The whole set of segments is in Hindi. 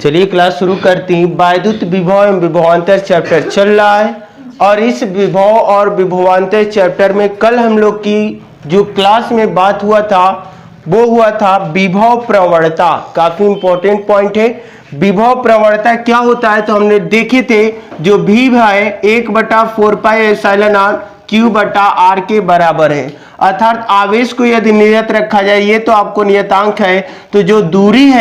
चलिए क्लास शुरू करती हैं। वैद्युत विभव एवं विभवांतर चैप्टर चल रहा है और इस विभव और विभवांतर चैप्टर में कल हम लोग की जो क्लास में बात हुआ था वो हुआ था विभव प्रवणता। काफी इंपॉर्टेंट पॉइंट है। विभव प्रवणता क्या होता है तो हमने देखे थे जो भी है 1/4πε Q बटा R के बराबर है। अर्थात आवेश को यदि नियत रखा जाए, ये तो आपको नियतांक है, तो जो दूरी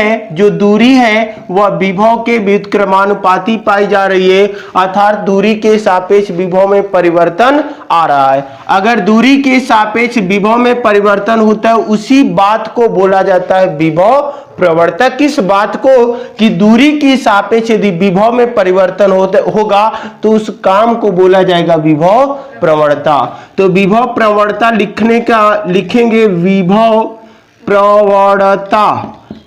है वह विभव के व्युत्क्रमानुपाती पाई जा रही है। अर्थात दूरी के सापेक्ष विभव में परिवर्तन आ रहा है। अगर दूरी के सापेक्ष विभव में परिवर्तन होता है उसी बात को बोला जाता है विभव प्रवणता। किस बात को कि दूरी के सापेक्ष यदि विभव में परिवर्तन होगा तो उस काम को बोला जाएगा विभव प्रवणता। तो विभव प्रवणता लिखेंगे विभव प्रवणता।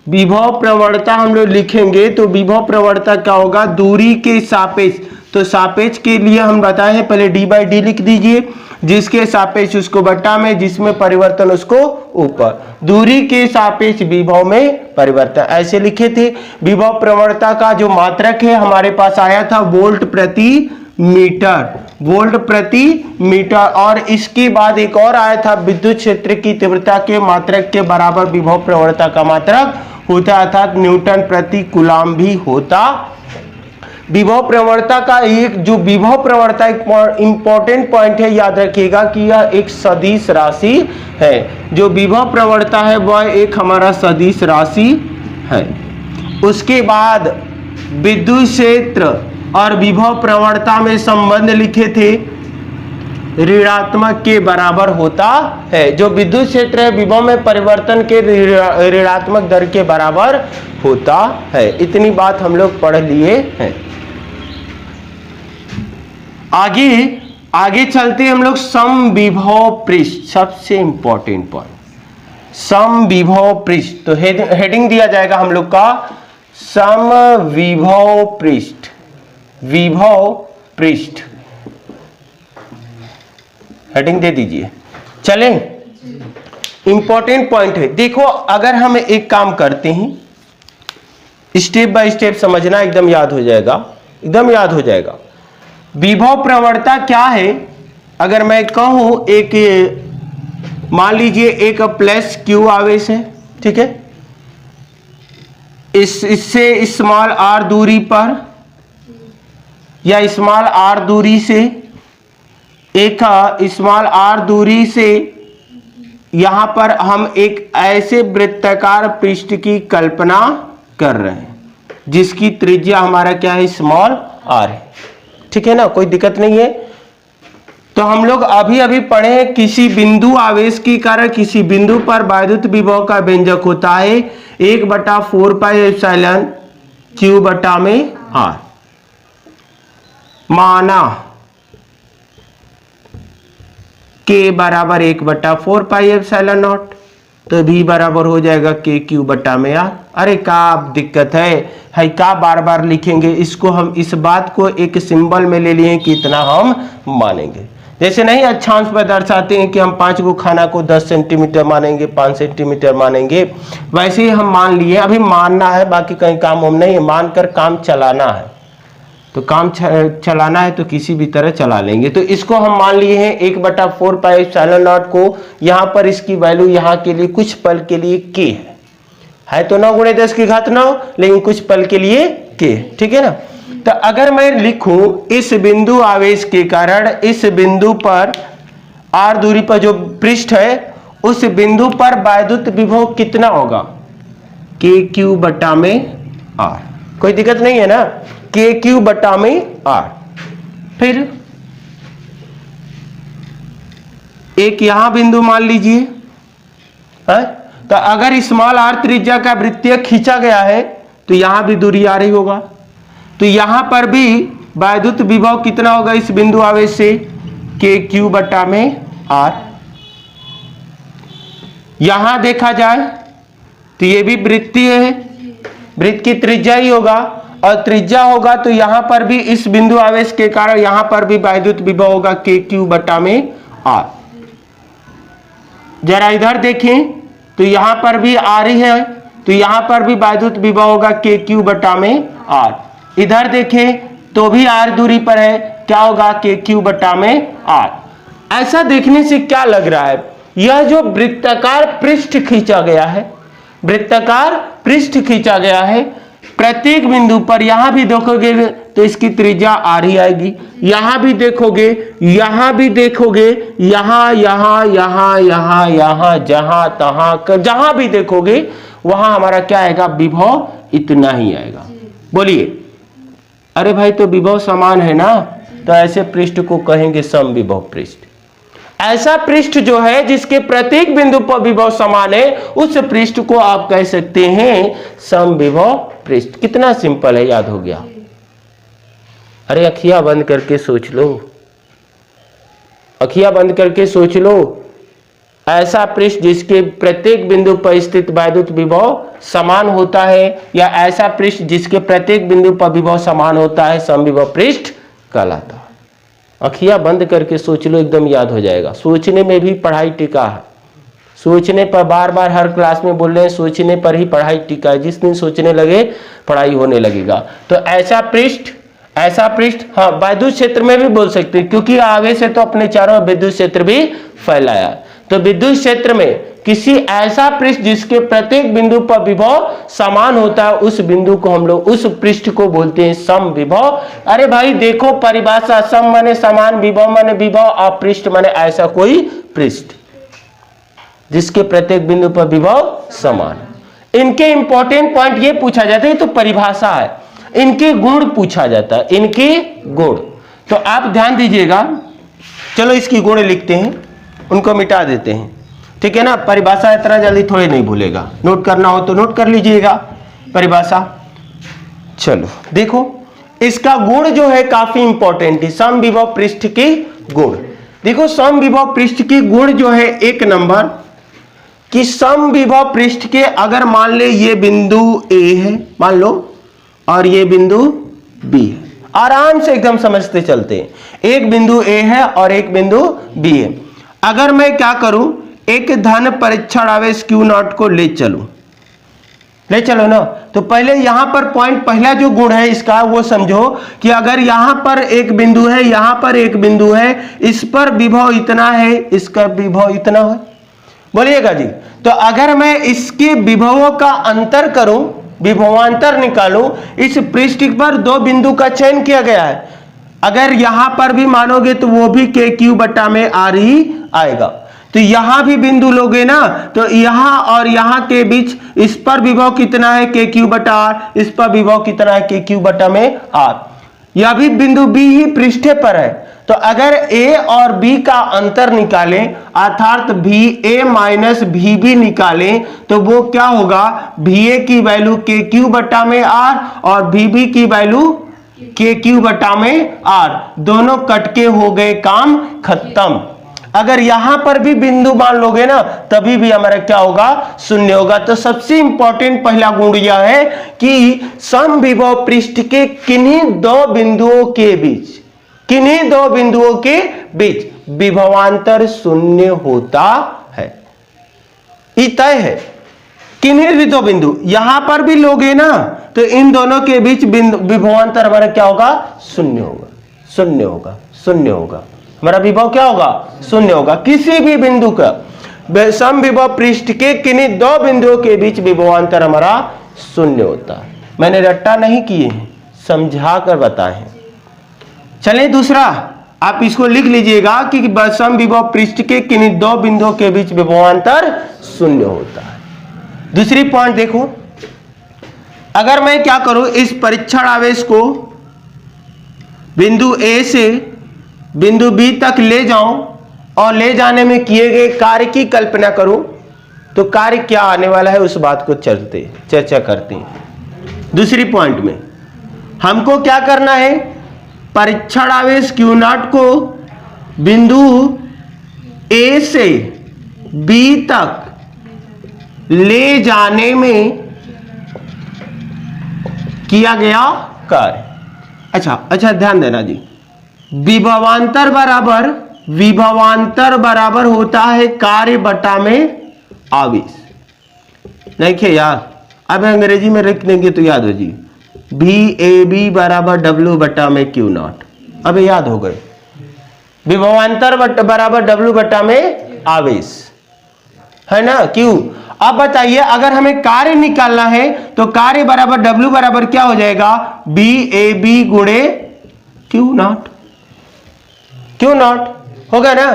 विभव प्रवणता हम लोग लिखेंगे तो विभव प्रवणता क्या होगा, दूरी के सापेक्ष। तो सापेक्ष के लिए हम बताए हैं, पहले d/d लिख दीजिए, जिसके सापेक्ष उसको बट्टा में, जिसमें परिवर्तन उसको ऊपर। दूरी के सापेक्ष विभव में परिवर्तन ऐसे लिखे थे। विभव प्रवणता का जो मात्रक है हमारे पास आया था वोल्ट प्रति मीटर। और इसके बाद एक और आया था विद्युत क्षेत्र की तीव्रता के मात्रक के बराबर विभव प्रवणता का मात्रक होता, अर्थात न्यूटन प्रति कूलम भी होता। विभव प्रवणता का जो विभव प्रवणता एक इंपॉर्टेंट पॉइंट है, याद रखिएगा कि यह एक सदिश राशि है। जो विभव प्रवणता है वह एक हमारा सदिश राशि है। उसके बाद विद्युत क्षेत्र और विभव प्रवणता में संबंध लिखे थे, ऋणात्मक के बराबर होता है। जो विद्युत क्षेत्र है विभव में परिवर्तन के ऋणात्मक दर के बराबर होता है। इतनी बात हम लोग पढ़ लिए हैं। आगे चलते हम लोग समविभव पृष्ठ, सबसे इंपॉर्टेंट पॉइंट समविभव पृष्ठ। तो हेडिंग दिया जाएगा हम लोग का समविभव पृष्ठ, विभव पृष्ठ, हेडिंग दे दीजिए। चलें, इंपॉर्टेंट पॉइंट है। देखो, अगर हम एक काम करते हैं, स्टेप बाय स्टेप समझना, एकदम याद हो जाएगा। विभव प्रवणता क्या है? अगर मैं कहूं एक, मान लीजिए एक प्लस Q आवेश है, ठीक है, इससे स्मॉल r दूरी पर या स्मॉल r दूरी से, एक स्मॉल r दूरी से यहां पर हम एक ऐसे वृत्ताकार पृष्ठ की कल्पना कर रहे हैं जिसकी त्रिज्या हमारा क्या है, स्मॉल r है, ठीक है ना, कोई दिक्कत नहीं है। तो हम लोग अभी पढ़े हैं, किसी बिंदु आवेश के कारण किसी बिंदु पर वैद्युत विभव का व्यंजक होता है 1/4πε Q बटा में R। माना K बराबर 1/4πε0, तो V बराबर हो जाएगा KQ बटा में R। अरे क्या दिक्कत है क्या बार बार लिखेंगे इसको? हम इस बात को एक सिंबल में ले लिए कि इतना हम मानेंगे। जैसे नहीं अक्षांश पर दर्शाते हैं कि हम 5 को खाना को 10 सेंटीमीटर मानेंगे, 5 सेंटीमीटर मानेंगे, वैसे ही हम मान लिए। अभी मानना है, बाकी कहीं काम हम नहीं है, मानकर काम चलाना है। तो काम चलाना है तो किसी भी तरह चला लेंगे। तो इसको हम मान लिए हैं 1/4πε0 को, यहाँ पर इसकी वैल्यू यहाँ के लिए कुछ पल के लिए k है तो 9 × 10⁹, लेकिन कुछ पल के लिए k, ठीक है ना। तो अगर मैं लिखूं इस बिंदु आवेश के कारण इस बिंदु पर r दूरी पर जो पृष्ठ है उस बिंदु पर वैद्युत विभव कितना होगा, KQ बटा में R। कोई दिक्कत नहीं है ना, KQ बटा में R। फिर एक यहां बिंदु मान लीजिए, तो अगर स्मॉल r त्रिज्या का वृत्तीय खींचा गया है तो यहां भी दूरी आ रही होगा, तो यहां पर भी वैद्युत विभव कितना होगा इस बिंदु आवेश से, KQ बटा में R। यहां देखा जाए तो ये भी वृत्तीय है, वृत्त की त्रिज्या ही होगा, और त्रिज्या होगा तो यहां पर भी इस बिंदु आवेश के कारण यहां पर भी वैद्युत विभव होगा KQ बटा में R। जरा इधर देखें तो यहां पर भी आ रही है, तो यहां पर भी वैद्युत विभव होगा के क्यू बटा में आर। इधर देखें तो भी आर दूरी पर है, क्या होगा के क्यू बटा में आर। ऐसा देखने से क्या लग रहा है, यह जो वृत्ताकार पृष्ठ खींचा गया है, वृत्ताकार पृष्ठ खींचा गया है, प्रत्येक बिंदु पर यहां भी देखोगे तो इसकी त्रिज्या आर ही आएगी, यहां भी देखोगे, यहां भी देखोगे, यहां यहां यहां यहां यहां जहां तहां जहां भी देखोगे वहां हमारा क्या आएगा, विभव इतना ही आएगा। बोलिए, अरे भाई तो विभव समान है ना, तो ऐसे पृष्ठ को कहेंगे समविभव पृष्ठ। ऐसा पृष्ठ जो है जिसके प्रत्येक बिंदु पर विभव समान है, उस पृष्ठ को आप कह सकते हैं समविभव पृष्ठ। कितना सिंपल है, याद हो गया। अरे अखियां बंद करके सोच लो, अखियां बंद करके सोच लो, ऐसा पृष्ठ जिसके प्रत्येक बिंदु पर स्थित वैद्युत विभव समान होता है, या ऐसा पृष्ठ जिसके प्रत्येक बिंदु पर विभव समान होता है, समविभव पृष्ठ कहलाता है। अखियां बंद करके सोच लो, एकदम याद हो जाएगा। सोचने में भी पढ़ाई टिका है, सोचने पर बार बार हर क्लास में बोल रहे हैं, सोचने पर ही पढ़ाई टिका है। जिस दिन सोचने लगे पढ़ाई होने लगेगा। तो ऐसा पृष्ठ, ऐसा पृष्ठ, हाँ विद्युत क्षेत्र में भी बोल सकते हैं, क्योंकि आगे से तो अपने चारों विद्युत क्षेत्र भी फैलाया। तो विद्युत क्षेत्र में किसी ऐसा पृष्ठ जिसके प्रत्येक बिंदु पर विभव समान होता है, उस बिंदु को हम लोग, उस पृष्ठ को बोलते हैं समविभव। अरे भाई देखो परिभाषा, सम माने समान, विभव माने विभव, और पृष्ठ माने ऐसा कोई पृष्ठ जिसके प्रत्येक बिंदु पर विभव समान। इनके इंपॉर्टेंट पॉइंट ये पूछा जाता है, तो परिभाषा है, इनके गुण पूछा जाता है, इनके गुण। तो आप ध्यान दीजिएगा, चलो इसकी गुण लिखते हैं, उनको मिटा देते हैं, ठीक है ना। परिभाषा इतना जल्दी थोड़े नहीं भूलेगा, नोट करना हो तो नोट कर लीजिएगा परिभाषा। चलो देखो, इसका गुण जो है काफी इंपॉर्टेंट है, समविभव पृष्ठ के गुण। देखो समविभव पृष्ठ के गुण जो है, एक नंबर कि समविभव पृष्ठ के, अगर मान ले ये बिंदु ए है मान लो, और ये बिंदु बी है, आराम से एकदम समझते चलते हैं। एक बिंदु ए है और एक बिंदु बी है। अगर मैं क्या करूं, एक धन परीक्षण आवेश क्यू नॉट को ले चलूं, ले चलो ना, तो पहले यहां पर पॉइंट, पहला जो गुण है इसका वो समझो कि अगर यहां पर एक बिंदु है, यहां पर एक बिंदु है, इस पर विभव इतना है, इसका विभव इतना है, बोलिएगा जी। तो अगर मैं इसके विभवों का अंतर करूं, विभवांतर निकालूं, इस पृष्ठ पर दो बिंदु का चयन किया गया है, अगर यहां पर भी मानोगे तो वो भी के क्यू बटा में आर ही आएगा। तो यहां भी बिंदु लोगे ना, तो यहां और यहां के बीच, इस पर विभव कितना है के क्यू बटा आर, इस पर विभव कितना है के क्यू बटा में आर। यह भी बिंदु बी ही पृष्ठ पर है, तो अगर ए और बी का अंतर निकालें, अर्थात भी ए माइनस भी बी निकालें, तो वो क्या होगा, भी ए की वैल्यू के क्यू बटा में आर और भी बी की वैल्यू के क्यू बटा में आर, दोनों कटके हो गए, काम खत्म। अगर यहां पर भी बिंदु मान लोगे ना, तभी भी हमारा क्या होगा, शून्य होगा। तो सबसे इंपॉर्टेंट पहला गुण यह है कि समविभव पृष्ठ के किन्हीं दो बिंदुओं के बीच, किन्हीं दो बिंदुओं के बीच विभवांतर शून्य होता है, ये तय है। किन्हीं भी दो बिंदु, यहां पर भी लोगे ना, तो इन दोनों के बीच विभवांतर हमारा क्या होगा, शून्य होगा, शून्य होगा, शून्य होगा, हमारा विभव क्या होगा, शून्य होगा। किसी भी बिंदु का, समविभव पृष्ठ के किन्हीं दो बिंदुओं के बीच विभवांतर हमारा शून्य होता है। मैंने रट्टा नहीं किए हैं, समझा कर बताए। चलें दूसरा, आप इसको लिख लीजिएगा कि समविभव पृष्ठ के किन्हीं दो बिंदुओं के बीच विभवांतर शून्य होता है। दूसरी पॉइंट देखो, अगर मैं क्या करूं, इस परीक्षण आवेश को बिंदु ए से बिंदु बी तक ले जाऊं और ले जाने में किए गए कार्य की कल्पना करूं, तो कार्य क्या आने वाला है उस बात को चर्चा करते हैं। दूसरी पॉइंट में हमको क्या करना है, परीक्षण आवेश क्यू नॉट को बिंदु ए से बी तक ले जाने में किया गया कार्य। अच्छा ध्यान देना जी, विभवांतर बराबर होता है कार्य बटा में आवेश। देखिए यार, अब अंग्रेजी में लिख देंगे तो याद हो जी, VAB बराबर W बटा में Q नॉट। अब याद हो गए, विभवांतर बराबर W बटा में आवेश, है ना, Q। अब बताइए अगर हमें कार्य निकालना है तो कार्य बराबर W बराबर क्या हो जाएगा, VAB गुणे Q नॉट, Q नॉट होगा ना।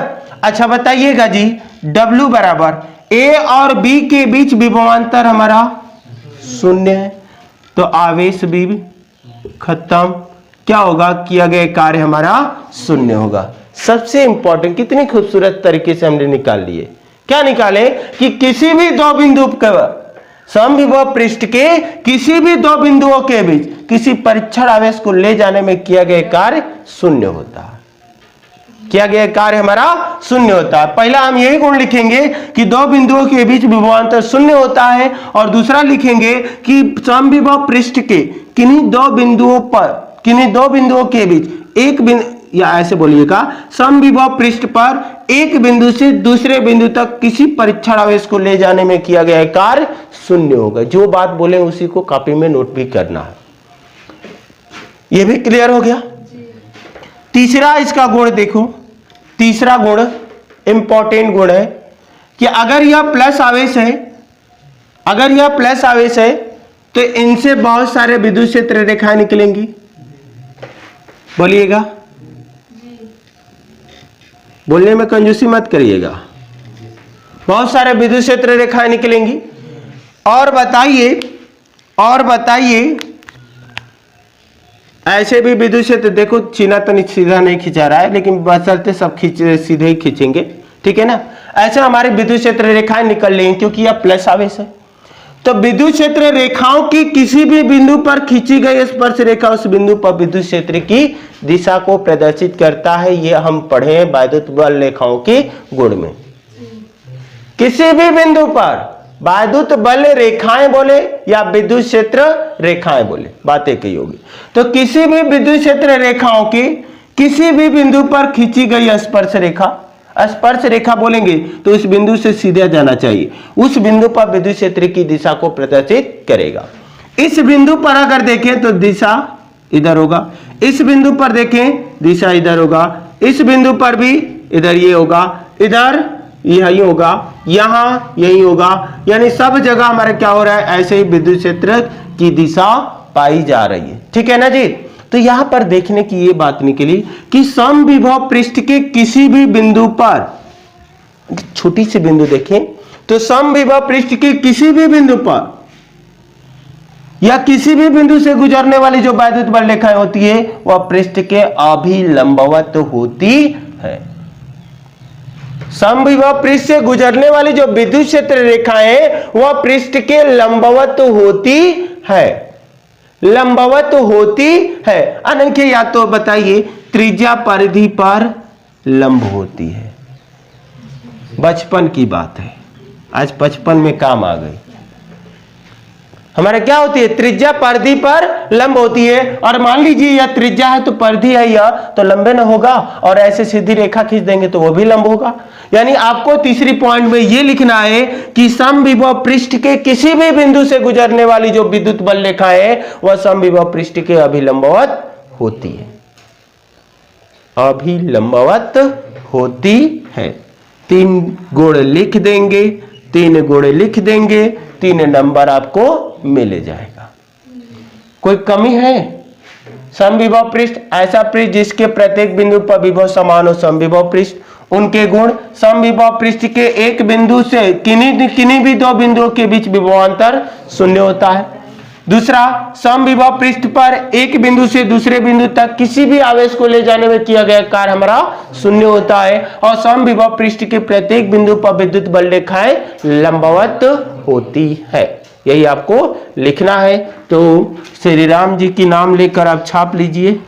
अच्छा बताइएगा जी, W बराबर A और B के बीच विभवांतर हमारा शून्य है, तो आवेश भी खत्म, क्या होगा, किया गया कार्य हमारा शून्य होगा। सबसे इंपॉर्टेंट, कितनी खूबसूरत तरीके से हमने निकाल लिए। क्या निकाले कि किसी भी दो बिंदु समविभव पृष्ठ के किसी भी दो बिंदुओं के बीच किसी परीक्षण आवेश को ले जाने में किया गया कार्य शून्य होता है, किया गया कार्य हमारा शून्य होता है। पहला हम यही गुण लिखेंगे कि दो बिंदुओं के बीच विभवांतर शून्य होता है, और दूसरा लिखेंगे कि समविभव पृष्ठ के किन्हीं दो बिंदुओं के बीच एक बिंदु, या ऐसे बोलिएगा, समविभव पृष्ठ पर एक बिंदु से दूसरे बिंदु तक किसी परीक्षण आवेश को ले जाने में किया गया कार्य शून्य होगा। जो बात बोले उसी को कॉपी में नोट भी करना है। यह भी क्लियर हो गया। तीसरा इसका गुण देखो, तीसरा गुण इंपॉर्टेंट गुण है कि अगर यह प्लस आवेश है, अगर यह प्लस आवेश है तो इनसे बहुत सारे विद्युत क्षेत्र रेखाएं निकलेंगी। बोलिएगा, बोलने में कंजूसी मत करिएगा। बहुत सारे विद्युत क्षेत्र रेखाएं निकलेंगी। और बताइए ऐसे भी विद्युत क्षेत्र, देखो चिन्ह तो सीधा नहीं खिंचा रहा है, लेकिन बशर्ते सब सीधे ही खींचेंगे, ठीक है ना। ऐसे हमारे विद्युत क्षेत्र रेखाएं निकल रही हैं क्योंकि यह प्लस आवेश है। तो विद्युत क्षेत्र रेखाओं की किसी भी बिंदु पर खींची गई स्पर्श रेखा उस बिंदु पर विद्युत क्षेत्र की दिशा को प्रदर्शित करता है। ये हम पढ़े हैं वैद्युत बल रेखाओं के गुण में। किसी भी बिंदु पर वैद्युत बल रेखाएं बोले या विद्युत क्षेत्र रेखाएं बोले, बातें कही होगी। तो किसी भी विद्युत क्षेत्र रेखाओं की किसी भी बिंदु पर खींची गई स्पर्श रेखा बोलेंगे तो उस बिंदु से सीधा जाना चाहिए, उस बिंदु पर विद्युत क्षेत्र की दिशा को प्रदर्शित करेगा। इस बिंदु पर अगर देखें तो दिशा इधर होगा, इस बिंदु पर देखें दिशा इधर होगा, इस बिंदु पर भी इधर ये होगा, इधर यही होगा, यहां यही होगा, यानी सब जगह हमारा क्या हो रहा है, ऐसे ही विद्युत क्षेत्र की दिशा पाई जा रही है, ठीक है ना जी। तो यहां पर देखने की ये बात निकली कि समविभव पृष्ठ के किसी भी बिंदु पर, छोटी सी बिंदु देखें तो समविभव पृष्ठ के किसी भी बिंदु पर या किसी भी बिंदु से गुजरने वाली जो वैद्युत बल रेखाएं होती है वह पृष्ठ के अभिलंबवत होती है। समविभव पृष्ठ से गुजरने वाली जो विद्युत क्षेत्र रेखाएं वह पृष्ठ के लंबवत होती है, लंबवत होती है। अनंख्य या तो बताइए त्रिज्या परिधि पर लंब होती है। बचपन की बात है, आज 55 में काम आ गई। हमारा क्या होती है, त्रिज्या परिधि पर लंब होती है। और मान लीजिए यह त्रिज्या है तो परिधि है यह, तो लंबे न होगा, और ऐसे सीधी रेखा खींच देंगे तो वो भी लंब होगा। यानी आपको तीसरी पॉइंट में यह लिखना है कि समविभव पृष्ठ के किसी भी बिंदु से गुजरने वाली जो विद्युत बल रेखा है वह समविभव पृष्ठ के अभिलंबवत होती है, अभिलंबवत होती है। 3 गुण लिख देंगे, 3 गुण लिख देंगे, 3 नंबर आपको मिल जाएगा। कोई कमी है? समविभव पृष्ठ ऐसा पृष्ठ जिसके प्रत्येक बिंदु पर विभव समान हो, समविभव पृष्ठ। उनके गुण, समविभव पृष्ठ के एक बिंदु से किन्हीं भी दो बिंदुओं के बीच विभवांतर शून्य होता है। दूसरा, समविभव पृष्ठ पर एक बिंदु से दूसरे बिंदु तक किसी भी आवेश को ले जाने में किया गया कार्य हमारा शून्य होता है। और समविभव पृष्ठ के प्रत्येक बिंदु पर विद्युत बल रेखाएं लंबवत होती है। यही आपको लिखना है। तो श्री राम जी की नाम लेकर आप छाप लीजिए,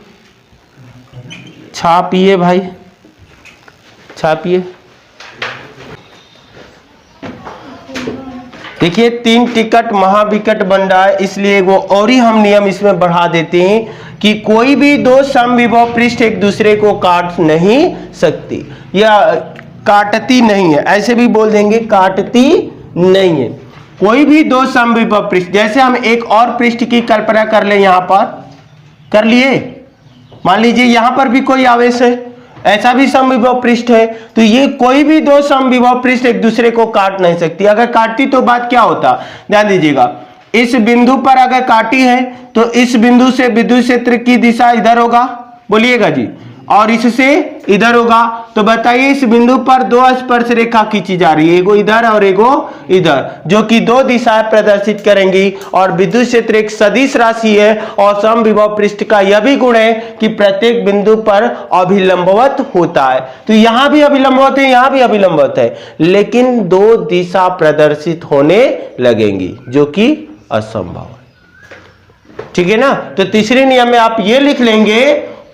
छापिए भाई, छापिए। देखिए 3 टिकट महाविकट बन रहा है, इसलिए वो और ही हम नियम इसमें बढ़ा देते हैं कि कोई भी दो समविभव पृष्ठ एक दूसरे को काट नहीं सकती या काटती नहीं है, ऐसे भी बोल देंगे काटती नहीं है। कोई भी दो समविभव पृष्ठ, जैसे हम एक और पृष्ठ की कल्पना कर ले, यहां पर कर लिए, मान लीजिए यहां पर भी कोई आवेश है, ऐसा भी समविभव पृष्ठ है, तो ये कोई भी दो समविभव पृष्ठ एक दूसरे को काट नहीं सकती। अगर काटती तो बात क्या होता, ध्यान दीजिएगा, इस बिंदु पर अगर काटी है तो इस बिंदु से विद्युत क्षेत्र की दिशा इधर होगा, बोलिएगा जी, और इससे इधर होगा। तो बताइए इस बिंदु पर दो स्पर्श रेखा खींची जा रही है, एगो इधर और एगो इधर, जो कि दो दिशाएं प्रदर्शित करेंगी, और विद्युत क्षेत्र एक सदिश राशि है, और समविभव पृष्ठ का यह भी गुण है कि प्रत्येक बिंदु पर अभिलंबवत होता है। तो यहां भी अभिलंबवत है, यहां भी अभिलंबवत है, लेकिन दो दिशा प्रदर्शित होने लगेंगी, जो कि असंभव है। ठीक है ना। तो तीसरे नियम में आप ये लिख लेंगे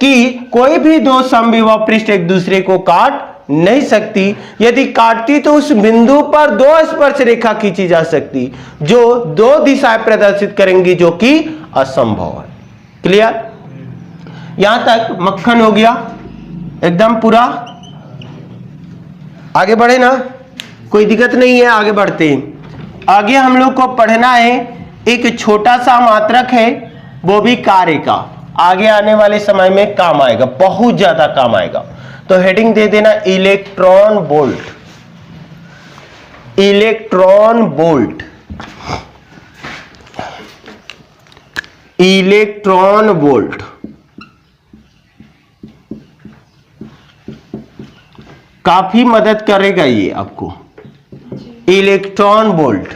कि कोई भी दो समविभव पृष्ठ एक दूसरे को काट नहीं सकती, यदि काटती तो उस बिंदु पर दो स्पर्श रेखा खींची जा सकती जो दो दिशाएं प्रदर्शित करेंगी, जो कि असंभव है। क्लियर, यहां तक मक्खन हो गया एकदम पूरा। आगे बढ़े ना, कोई दिक्कत नहीं है, आगे बढ़ते हैं। आगे हम लोग को पढ़ना है एक छोटा सा मात्रक है, वो भी कार्य का, आगे आने वाले समय में काम आएगा, बहुत ज्यादा काम आएगा। तो हेडिंग दे देना electron volt. Electron volt, electron volt काफी मदद करेगा ये आपको। इलेक्ट्रॉन वोल्ट,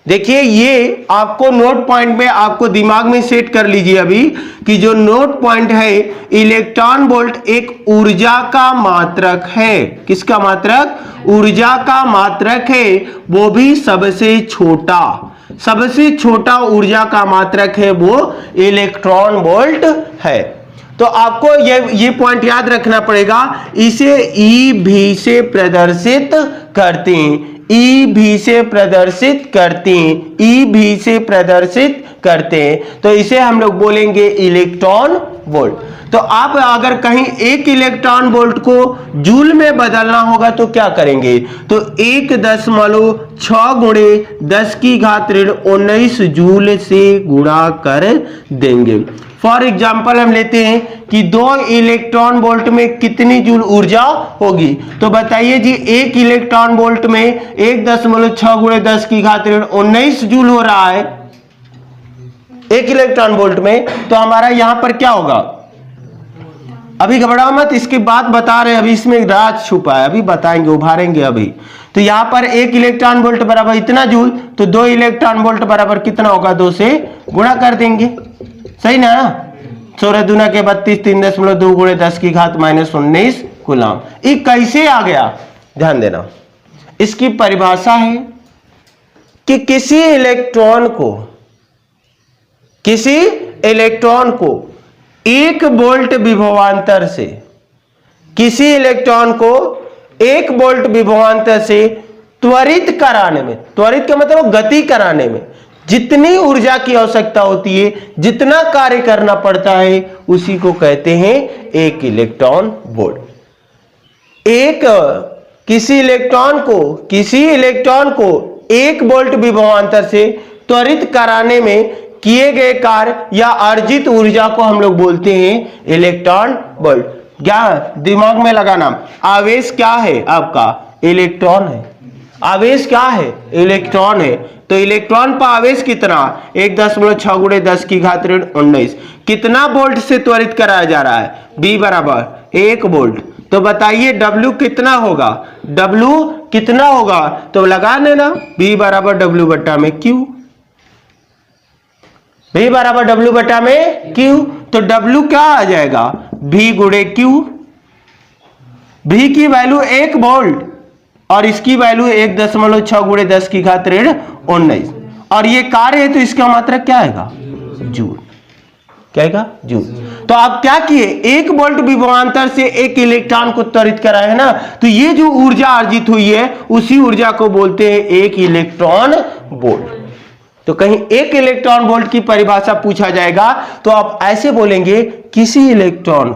देखिए ये आपको नोट पॉइंट में, आपको दिमाग में सेट कर लीजिए अभी कि जो नोट पॉइंट है, इलेक्ट्रॉन वोल्ट एक ऊर्जा का मात्रक है। किसका मात्रक? ऊर्जा का मात्रक है, वो भी सबसे छोटा, सबसे छोटा ऊर्जा का मात्रक है वो इलेक्ट्रॉन वोल्ट है। तो आपको ये पॉइंट याद रखना पड़ेगा, इसे EV से प्रदर्शित करते हैं, EV से प्रदर्शित करते हैं, EV से प्रदर्शित करते हैं, तो इसे हम लोग बोलेंगे इलेक्ट्रॉन वोल्ट। तो आप अगर कहीं एक इलेक्ट्रॉन वोल्ट को जूल में बदलना होगा तो क्या करेंगे, तो 1.6 गुणे 10 की घात ऋण 19 जूल से गुणा कर देंगे। फॉर एग्जाम्पल हम लेते हैं कि 2 इलेक्ट्रॉन वोल्ट में कितनी जूल ऊर्जा होगी, तो बताइए जी, एक इलेक्ट्रॉन वोल्ट में 1.6 गुणे 10 की घात ऋण 19 जूल हो रहा है एक इलेक्ट्रॉन वोल्ट में। तो हमारा यहां पर क्या होगा, अभी घबराओ मत, इसकी बात बता रहे हैं, अभी इसमें राज छुपा है, अभी बताएंगे, उभारेंगे अभी। तो यहां पर 1 इलेक्ट्रॉन वोल्ट बराबर इतना जूल, तो 2 इलेक्ट्रॉन वोल्ट बराबर कितना होगा, 2 से गुणा कर देंगे, सही ना। 16 दूना के 32, 3.2 गुणे 10 की घात -19 कूलम। ये कैसे आ गया, ध्यान देना, इसकी परिभाषा है कि किसी इलेक्ट्रॉन को 1 वोल्ट विभवांतर से, किसी इलेक्ट्रॉन को 1 वोल्ट विभवांतर से त्वरित कराने में, त्वरित का मतलब गति कराने में जितनी ऊर्जा की आवश्यकता होती है, जितना कार्य करना पड़ता है, उसी को कहते हैं 1 इलेक्ट्रॉन वोल्ट। किसी इलेक्ट्रॉन को 1 वोल्ट विभवांतर से त्वरित कराने में किए गए कार्य या अर्जित ऊर्जा को हम लोग बोलते हैं इलेक्ट्रॉन वोल्ट। क्या दिमाग में लगाना, आवेश क्या है आपका, इलेक्ट्रॉन है। आवेश क्या है, इलेक्ट्रॉन है। तो इलेक्ट्रॉन पर आवेश कितना, 1.6 गुणे 10 की घात ऋण 19, कितना वोल्ट से त्वरित कराया जा रहा है, B बराबर 1 वोल्ट। तो बताइए W कितना होगा, W कितना होगा, तो लगा लेना, B बराबर W बटा में Q, B बराबर W बटा में Q। तो W क्या आ जाएगा, V गुणे Q। V की वैल्यू 1 वोल्ट और इसकी वैल्यू 1.6 गुणे 10 की घात ऋण 19, और ये कार्य है तो इसका मात्रक क्या आएगा, जूल। क्या आएगा, जूल। तो आप क्या किए, 1 वोल्ट विभवांतर से 1 इलेक्ट्रॉन को त्वरित कराए है ना, तो ये जो ऊर्जा अर्जित हुई है उसी ऊर्जा को बोलते हैं 1 इलेक्ट्रॉन वोल्ट। तो कहीं 1 इलेक्ट्रॉन वोल्ट की परिभाषा पूछा जाएगा तो आप ऐसे बोलेंगे, किसी इलेक्ट्रॉन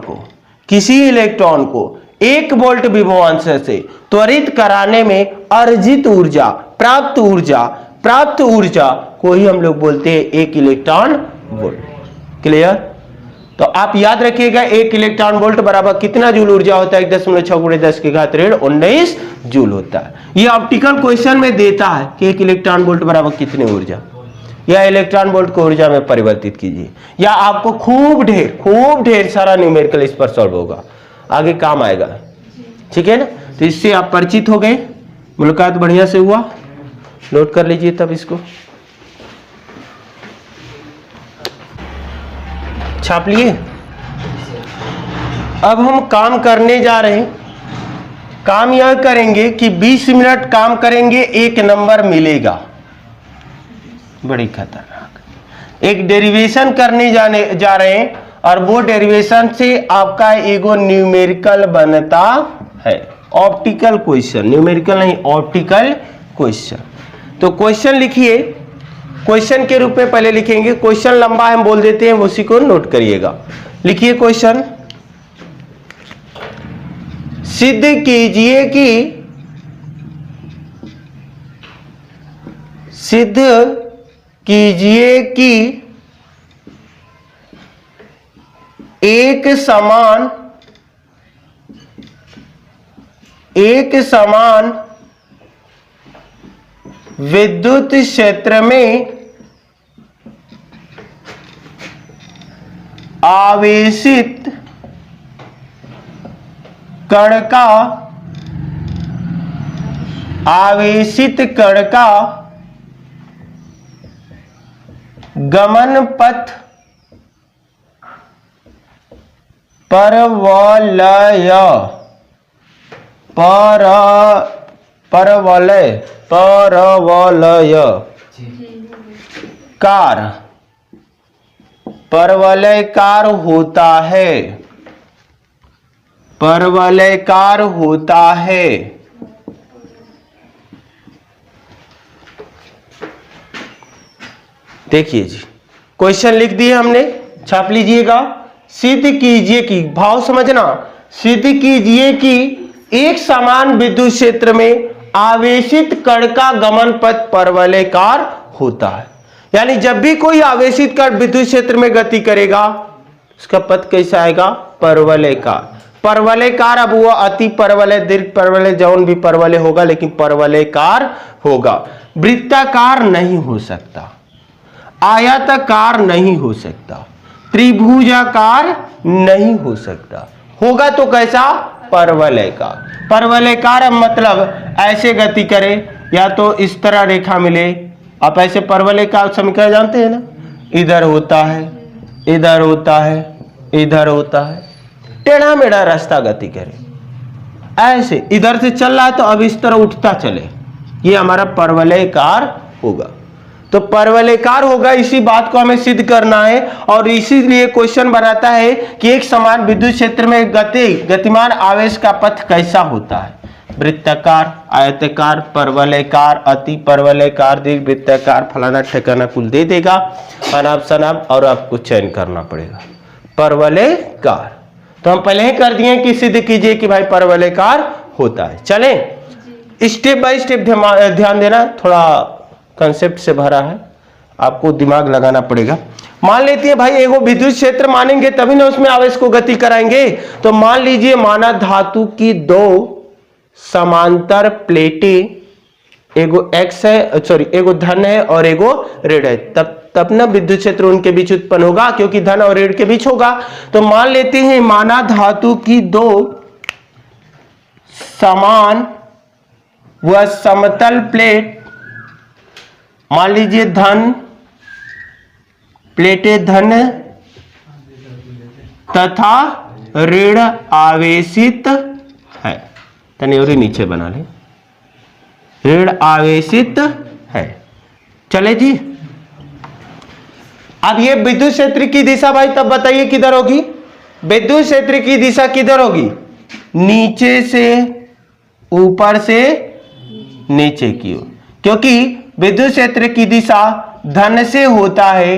को 1 वोल्ट विभवांतर से त्वरित कराने में अर्जित ऊर्जा, प्राप्त ऊर्जा प्राप्त ऊर्जा को ही हम लोग बोलते हैं 1 इलेक्ट्रॉन वोल्ट। क्लियर? तो आप याद रखिएगा 1 इलेक्ट्रॉन वोल्ट बराबर कितना जूल ऊर्जा होता है? 1.6 × 10⁻19 जूल होता है। ये ऑप्टिकल क्वेश्चन में देता है कि 1 इलेक्ट्रॉन वोल्ट बराबर कितनी ऊर्जा, या इलेक्ट्रॉन वोल्ट को ऊर्जा में परिवर्तित कीजिए, या आपको खूब ढेर सारा न्यूमेरिकल इस पर सॉल्व होगा, आगे काम आएगा। ठीक है ना? तो इससे आप परिचित हो गए, मुलाकात बढ़िया से हुआ, नोट कर लीजिए तब इसको छाप लिए। अब हम काम करने जा रहे हैं। काम यह करेंगे कि 20 मिनट काम करेंगे, 1 नंबर मिलेगा। बड़ी खतरनाक एक डेरिवेशन करने जा रहे हैं, और वो डेरिवेशन से आपका एगो न्यूमेरिकल बनता है। ऑप्टिकल क्वेश्चन, न्यूमेरिकल नहीं, ऑप्टिकल क्वेश्चन। तो क्वेश्चन लिखिए, क्वेश्चन के रूप में पहले लिखेंगे। क्वेश्चन लंबा हम बोल देते हैं, उसी को नोट करिएगा। लिखिए क्वेश्चन, सिद्ध कीजिए कि एक समान विद्युत क्षेत्र में आवेशित कण का गमन पथ परवलयकार होता है। देखिए जी, क्वेश्चन लिख दिए हमने, छाप लीजिएगा। सिद्ध कीजिए कि, भाव समझना, सिद्ध कीजिए कि एक समान विद्युत क्षेत्र में आवेशित कण का गमन पथ परवलयकार होता है। यानी जब भी कोई आवेशित कण विद्युत क्षेत्र में गति करेगा, उसका पथ कैसा आएगा? परवलयकार। परवलयकार, अब वो अति परवलय, दीर्घ परवलय, जौन भी परवलय होगा, लेकिन परवलयकार होगा। वृत्ताकार नहीं हो सकता, आयताकार नहीं हो सकता, त्रिभुजाकार नहीं हो सकता, होगा तो कैसा? परवलयकार। परवलयकार मतलब ऐसे गति करे, या तो इस तरह रेखा मिले। आप ऐसे परवलयकार समीकरण जानते हैं ना, इधर होता है, इधर होता है, इधर होता है, टेढ़ा मेढ़ा रास्ता गति करे, ऐसे इधर से चल रहा है तो अब इस तरह उठता चले, ये हमारा परवलयकार होगा। तो परवलयकार होगा, इसी बात को हमें सिद्ध करना है। और इसीलिए क्वेश्चन बनाता है कि एक समान विद्युत क्षेत्र में गतिमान आवेश का पथ कैसा होता है? वृत्ताकार, आयताकार, परवलयकार, अति परवलयकार, दीर्घ वृत्ताकार, फलाना ठिकाना कुल दे देगा, अनाप शनाप, और आपको चयन करना पड़ेगा परवलयकार। तो हम पहले ही कर दिए कि सिद्ध कीजिए कि भाई परवलयकार होता है। चलें, स्टेप बाय स्टेप ध्यान देना, थोड़ा कंसेप्ट से भरा है, आपको दिमाग लगाना पड़ेगा। मान लेते हैं भाई एगो विद्युत क्षेत्र मानेंगे तभी ना उसमें आवेश को गति कराएंगे। तो मान लीजिए, माना धातु की 2 समांतर प्लेटें, एगो एक्स है, सॉरी एगो धन है और एगो ऋण है, तब ना विद्युत क्षेत्र उनके बीच उत्पन्न होगा, क्योंकि धन और ऋण के बीच होगा। तो मान लेते हैं, माना धातु की 2 समान व समतल प्लेट, मान लीजिए धन, प्लेटें धन तथा ऋण आवेशित है। तनियोरी नीचे बना ले, ऋण आवेशित है। चले जी, अब ये विद्युत क्षेत्र की दिशा भाई तब बताइए किधर होगी? विद्युत क्षेत्र की दिशा किधर होगी? नीचे से ऊपर से नीचे की ओर, क्योंकि विद्युत क्षेत्र की दिशा धन से होता है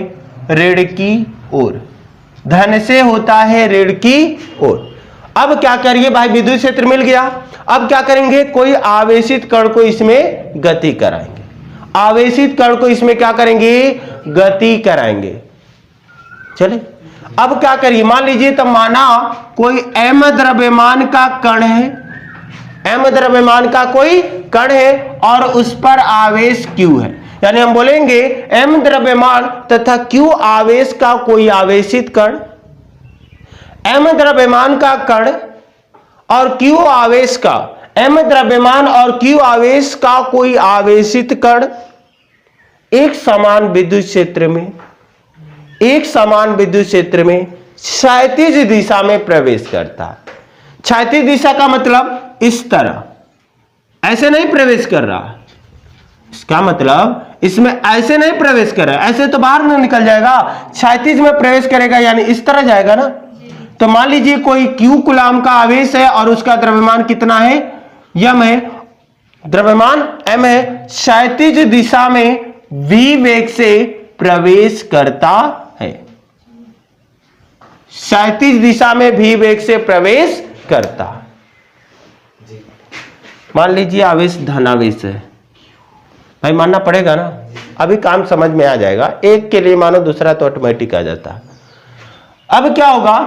ऋण की ओर, धन से होता है ऋण की ओर। अब क्या करिए भाई, विद्युत क्षेत्र मिल गया, अब क्या करेंगे? कोई आवेशित कण को इसमें गति कराएंगे। आवेशित कण को इसमें क्या करेंगे, गति कराएंगे। चले अब क्या करिए, मान लीजिए तब माना कोई m द्रव्यमान का कण है, m द्रव्यमान का कोई कण है और उस पर आवेश q है, यानी हम बोलेंगे m द्रव्यमान तथा q आवेश का कोई आवेशित कण, m द्रव्यमान का कण और q आवेश का, m द्रव्यमान और q आवेश का कोई आवेशित कण एक समान विद्युत क्षेत्र में, एक समान विद्युत क्षेत्र में क्षैतिज दिशा में प्रवेश करता है। क्षैतिज दिशा का मतलब इस तरह, ऐसे नहीं प्रवेश कर रहा, इसका मतलब इसमें ऐसे नहीं प्रवेश कर रहा है, ऐसे तो बाहर ना निकल जाएगा, क्षैतिज में प्रवेश करेगा यानी इस तरह जाएगा ना। तो मान लीजिए कोई q कूलाम का आवेश है और उसका द्रव्यमान कितना है, m है, द्रव्यमान m है, क्षैतिज दिशा में v वेग से प्रवेश करता है, क्षैतिज दिशा में v वेग से प्रवेश करता। मान लीजिए आवेश धनावेश है, भाई मानना पड़ेगा ना, अभी काम समझ में आ जाएगा, एक के लिए मानो दूसरा तो ऑटोमेटिक आ जाता। अब क्या होगा,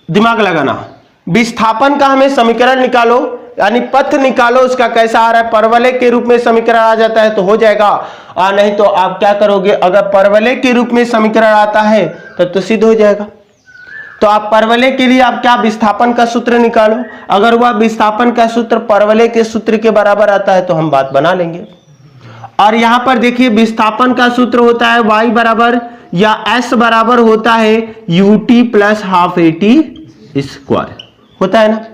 दिमाग लगाना, विस्थापन का हमें समीकरण निकालो, यानी पथ निकालो, उसका कैसा आ रहा है, परवलय के रूप में समीकरण आ जाता है तो हो जाएगा, और नहीं तो आप क्या करोगे, अगर परवलय के रूप में समीकरण आता है तो सिद्ध हो जाएगा। तो आप परवलय के लिए आप क्या, विस्थापन का सूत्र निकालो, अगर वह विस्थापन का सूत्र परवलय के सूत्र के बराबर आता है तो हम बात बना लेंगे। और यहां पर देखिए विस्थापन का सूत्र होता है y बराबर या s बराबर होता है ut plus half at square, होता है ना।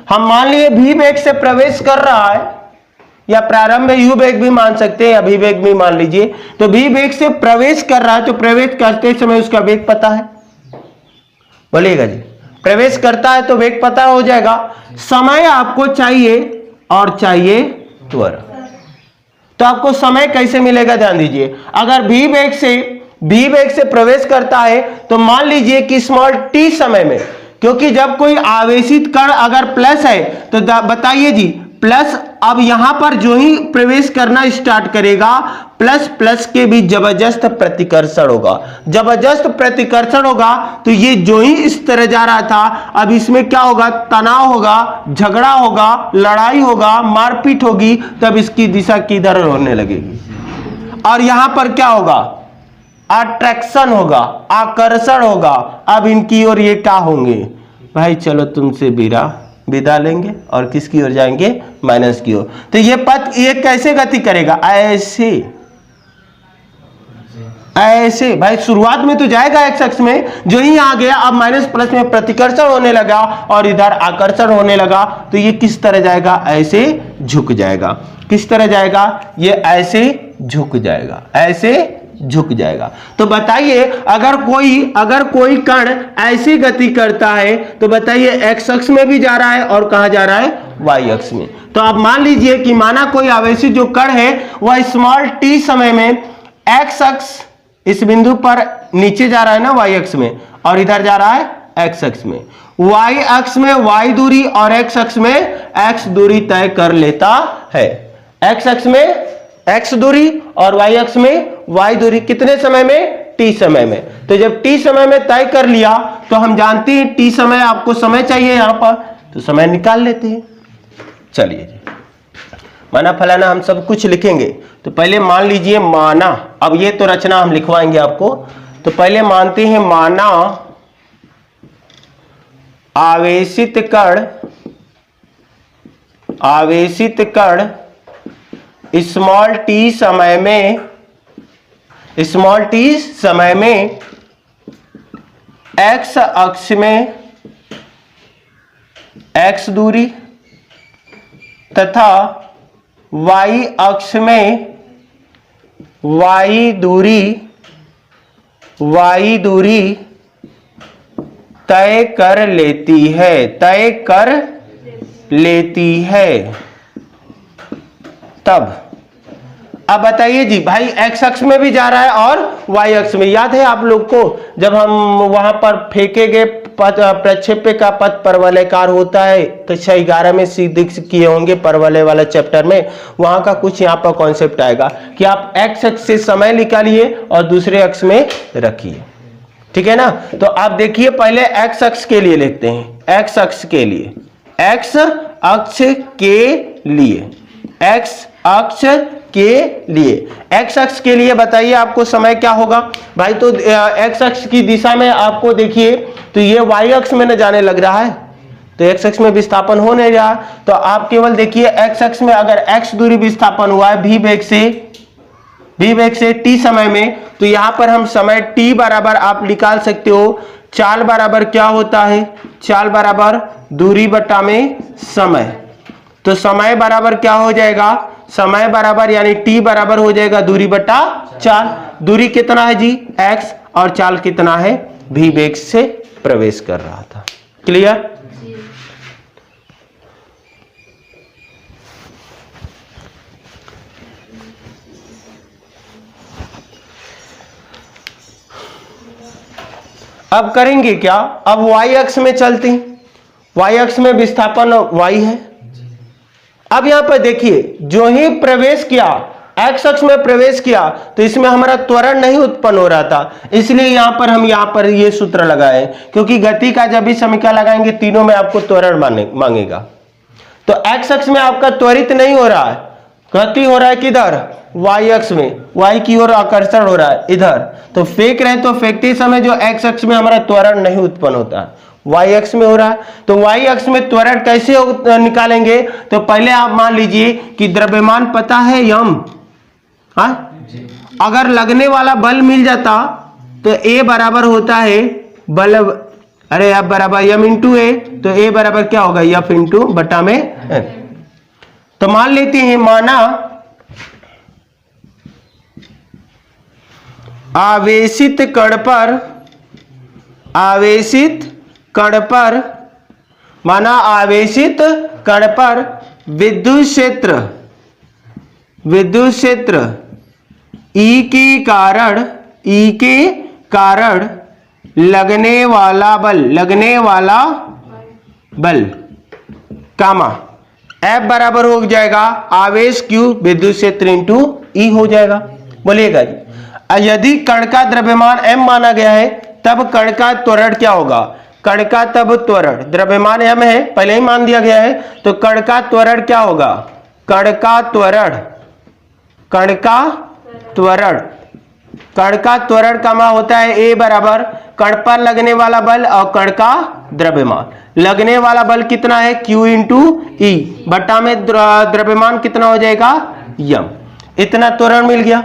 हम मान लिए v वेग से प्रवेश कर रहा है, या प्रारंभ में u वेग भी मान सकते हैं या v वेग भी मान लीजिए, तो v वेग से प्रवेश कर रहा है तो प्रवेश करते समय उसका वेग पता है, बोलिएगा जी, प्रवेश करता है तो वेग पता हो जाएगा। समय आपको चाहिए और चाहिए त्वरण, तो आपको समय कैसे मिलेगा ध्यान दीजिए, अगर v वेग से प्रवेश करता है तो मान लीजिए कि स्मॉल t समय में, क्योंकि जब कोई आवेशित कण अगर प्लस है तो बताइए जी, प्लस अब यहां पर जो ही प्रवेश करना स्टार्ट करेगा प्लस प्लस के बीच जबरदस्त प्रतिकर्षण होगा, जबरदस्त प्रतिकर्षण होगा, तो ये जो ही इस तरह जा रहा था अब इसमें क्या होगा, तनाव होगा, झगड़ा होगा, लड़ाई होगा, मारपीट होगी, तब इसकी दिशा किधर होने लगेगी, और यहां पर क्या होगा, अट्रैक्शन होगा, आकर्षण होगा। अब इनकी ओर ये क्या होंगे, भाई चलो तुमसे विदा लेंगे और किसकी ओर जाएंगे, माइनस की ओर। तो ये पथ ये कैसे गति करेगा, ऐसे ऐसे, भाई शुरुआत में तो जाएगा एक्स अक्ष में, जो ही आ गया अब माइनस प्लस में प्रतिकर्षण होने लगा और इधर आकर्षण होने लगा, तो ये किस तरह जाएगा, ऐसे झुक जाएगा। किस तरह जाएगा, ये ऐसे झुक जाएगा, ऐसे झुक जाएगा। तो बताइए अगर कोई कण ऐसी गति करता है तो बताइए एक्स अक्ष में भी जा रहा है और कहां जा रहा है, वाई अक्ष में। तो आप मान लीजिए कि माना कोई आवेशित जो कण है वह स्मॉल t समय में एक्स अक्ष इस बिंदु पर नीचे जा रहा है ना वाई अक्ष में, और इधर जा रहा है एक्स अक्ष में, वाई अक्ष में वाई दूरी और एक्स अक्ष में एक्स दूरी तय कर लेता है। एक्स अक्ष में एक्स दूरी और वाई अक्ष में वाई दूरी, कितने समय में, t समय में। तो जब t समय में तय कर लिया तो हम जानते हैं t समय, आपको समय चाहिए यहां पर, तो समय निकाल लेते हैं। चलिए जी, माना फलाना हम सब कुछ लिखेंगे, तो पहले मान लीजिए माना, अब ये तो रचना हम लिखवाएंगे आपको, तो पहले मानते हैं माना आवेशित कण स्मॉल t समय में x अक्ष में x दूरी तथा y अक्ष में y दूरी तय कर लेती है। तब अब बताइए जी, भाई एक्स अक्ष में भी जा रहा है और वाई अक्ष में। याद है आप लोग को जब हम वहां पर फेंके गए प्रक्षेप्य का पथ परवलयकार होता है, कक्षा 11 में सीधे किए होंगे परवलय वाला चैप्टर में, वहां का कुछ यहाँ पर कॉन्सेप्ट आएगा कि आप एक्स अक्ष से समय निकालिए और दूसरे अक्ष में रखिए, ठीक है ना। तो आप देखिए पहले एक्स अक्ष के लिए लिखते हैं, एक्स अक्ष के लिए, एक्स अक्ष के लिए, एक्स अक्ष के लिए, एक्स अक्ष के लिए बताइए आपको समय क्या होगा भाई। तो एक्स अक्ष की दिशा में आपको देखिए तो ये वाई अक्ष में न जाने लग रहा है, तो एक्स अक्ष में विस्थापन हो नहीं रहा, तो आप केवल देखिए एक्स अक्ष में अगर एक्स दूरी विस्थापन हुआ है v वेग से t समय में, तो यहां पर हम समय t बराबर आप निकाल सकते हो, चाल बराबर क्या होता है, चाल बराबर दूरी बटा में समय, तो समय बराबर क्या हो जाएगा, समय बराबर यानी t बराबर हो जाएगा दूरी बटा चाल। दूरी कितना है जी x और चाल कितना है v वेग से प्रवेश कर रहा था। क्लियर। अब करेंगे क्या, अब y अक्ष में चलते हैं, y अक्ष में विस्थापन y है। अब यहां पर देखिए जो ही प्रवेश किया, x अक्ष में प्रवेश किया, तो इसमें हमारा त्वरण नहीं उत्पन्न हो रहा था, इसलिए यहां पर हम यहां पर ये सूत्र लगाए, क्योंकि गति का जब भी समीकरण लगाएंगे तीनों में आपको त्वरण मांगेगा। तो x अक्ष में आपका त्वरित नहीं हो रहा है, गति हो रहा है किधर, y अक्ष में, y की ओर आकर्षण हो रहा है इधर, तो फेंक रहे तो फेंकते समय जो x अक्ष में हमारा त्वरण नहीं उत्पन्न होता है, y अक्ष में हो रहा है। तो y अक्ष में त्वरण कैसे निकालेंगे, तो पहले आप मान लीजिए कि द्रव्यमान पता है m, हाँ, अगर लगने वाला बल मिल जाता तो a बराबर होता है बल, अरे F बराबर m इंटू ए, तो a बराबर क्या होगा F इंटू बटा में n। तो मान लेते हैं, माना आवेशित कण पर, आवेशित कण पर, माना आवेशित कण पर विद्युत क्षेत्र E के कारण लगने वाला बल कामा F बराबर हो जाएगा आवेश Q विद्युत क्षेत्र इंटू E हो जाएगा। बोलिएगा जी, यदि कण का द्रव्यमान m माना गया है तब कण का त्वरण क्या होगा, कण का तब त्वरण, द्रव्यमान m है पहले ही मान दिया गया है, तो कण का त्वरण क्या होगा, कण का त्वरण का मान होता है a बराबर कण पर लगने वाला बल और कण का द्रव्यमान। लगने वाला बल कितना है q इंटू ई बटा में द्रव्यमान कितना हो जाएगा m, इतना त्वरण मिल गया।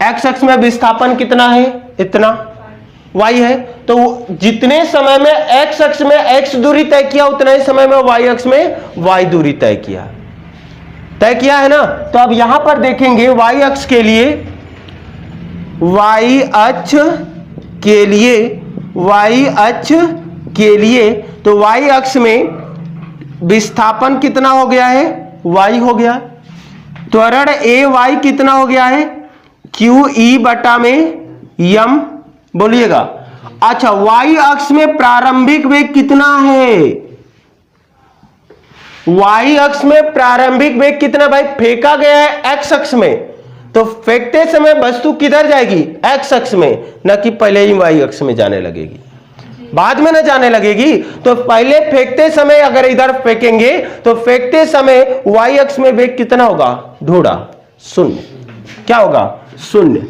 x अक्ष में विस्थापन कितना है, इतना y है, तो जितने समय में x अक्ष में x दूरी तय किया उतने ही समय में y अक्ष में y दूरी तय किया है ना। तो अब यहां पर देखेंगे y अक्ष के लिए, y अक्ष के लिए तो y अक्ष में विस्थापन कितना हो गया है, y हो गया, त्वरण ay कितना हो गया है क्यू ई बटा में यम। बोलिएगा, अच्छा y अक्ष में प्रारंभिक वेग कितना है, y अक्ष में प्रारंभिक वेग कितना भाई, फेंका गया है x अक्ष में, तो फेंकते समय वस्तु किधर जाएगी, x अक्ष में, न कि पहले ही y अक्ष में जाने लगेगी, बाद में न जाने लगेगी। तो पहले फेंकते समय अगर इधर फेंकेंगे तो फेंकते समय y अक्ष में वेग कितना होगा, ढोड़ा, शून्य, क्या होगा, शून्य।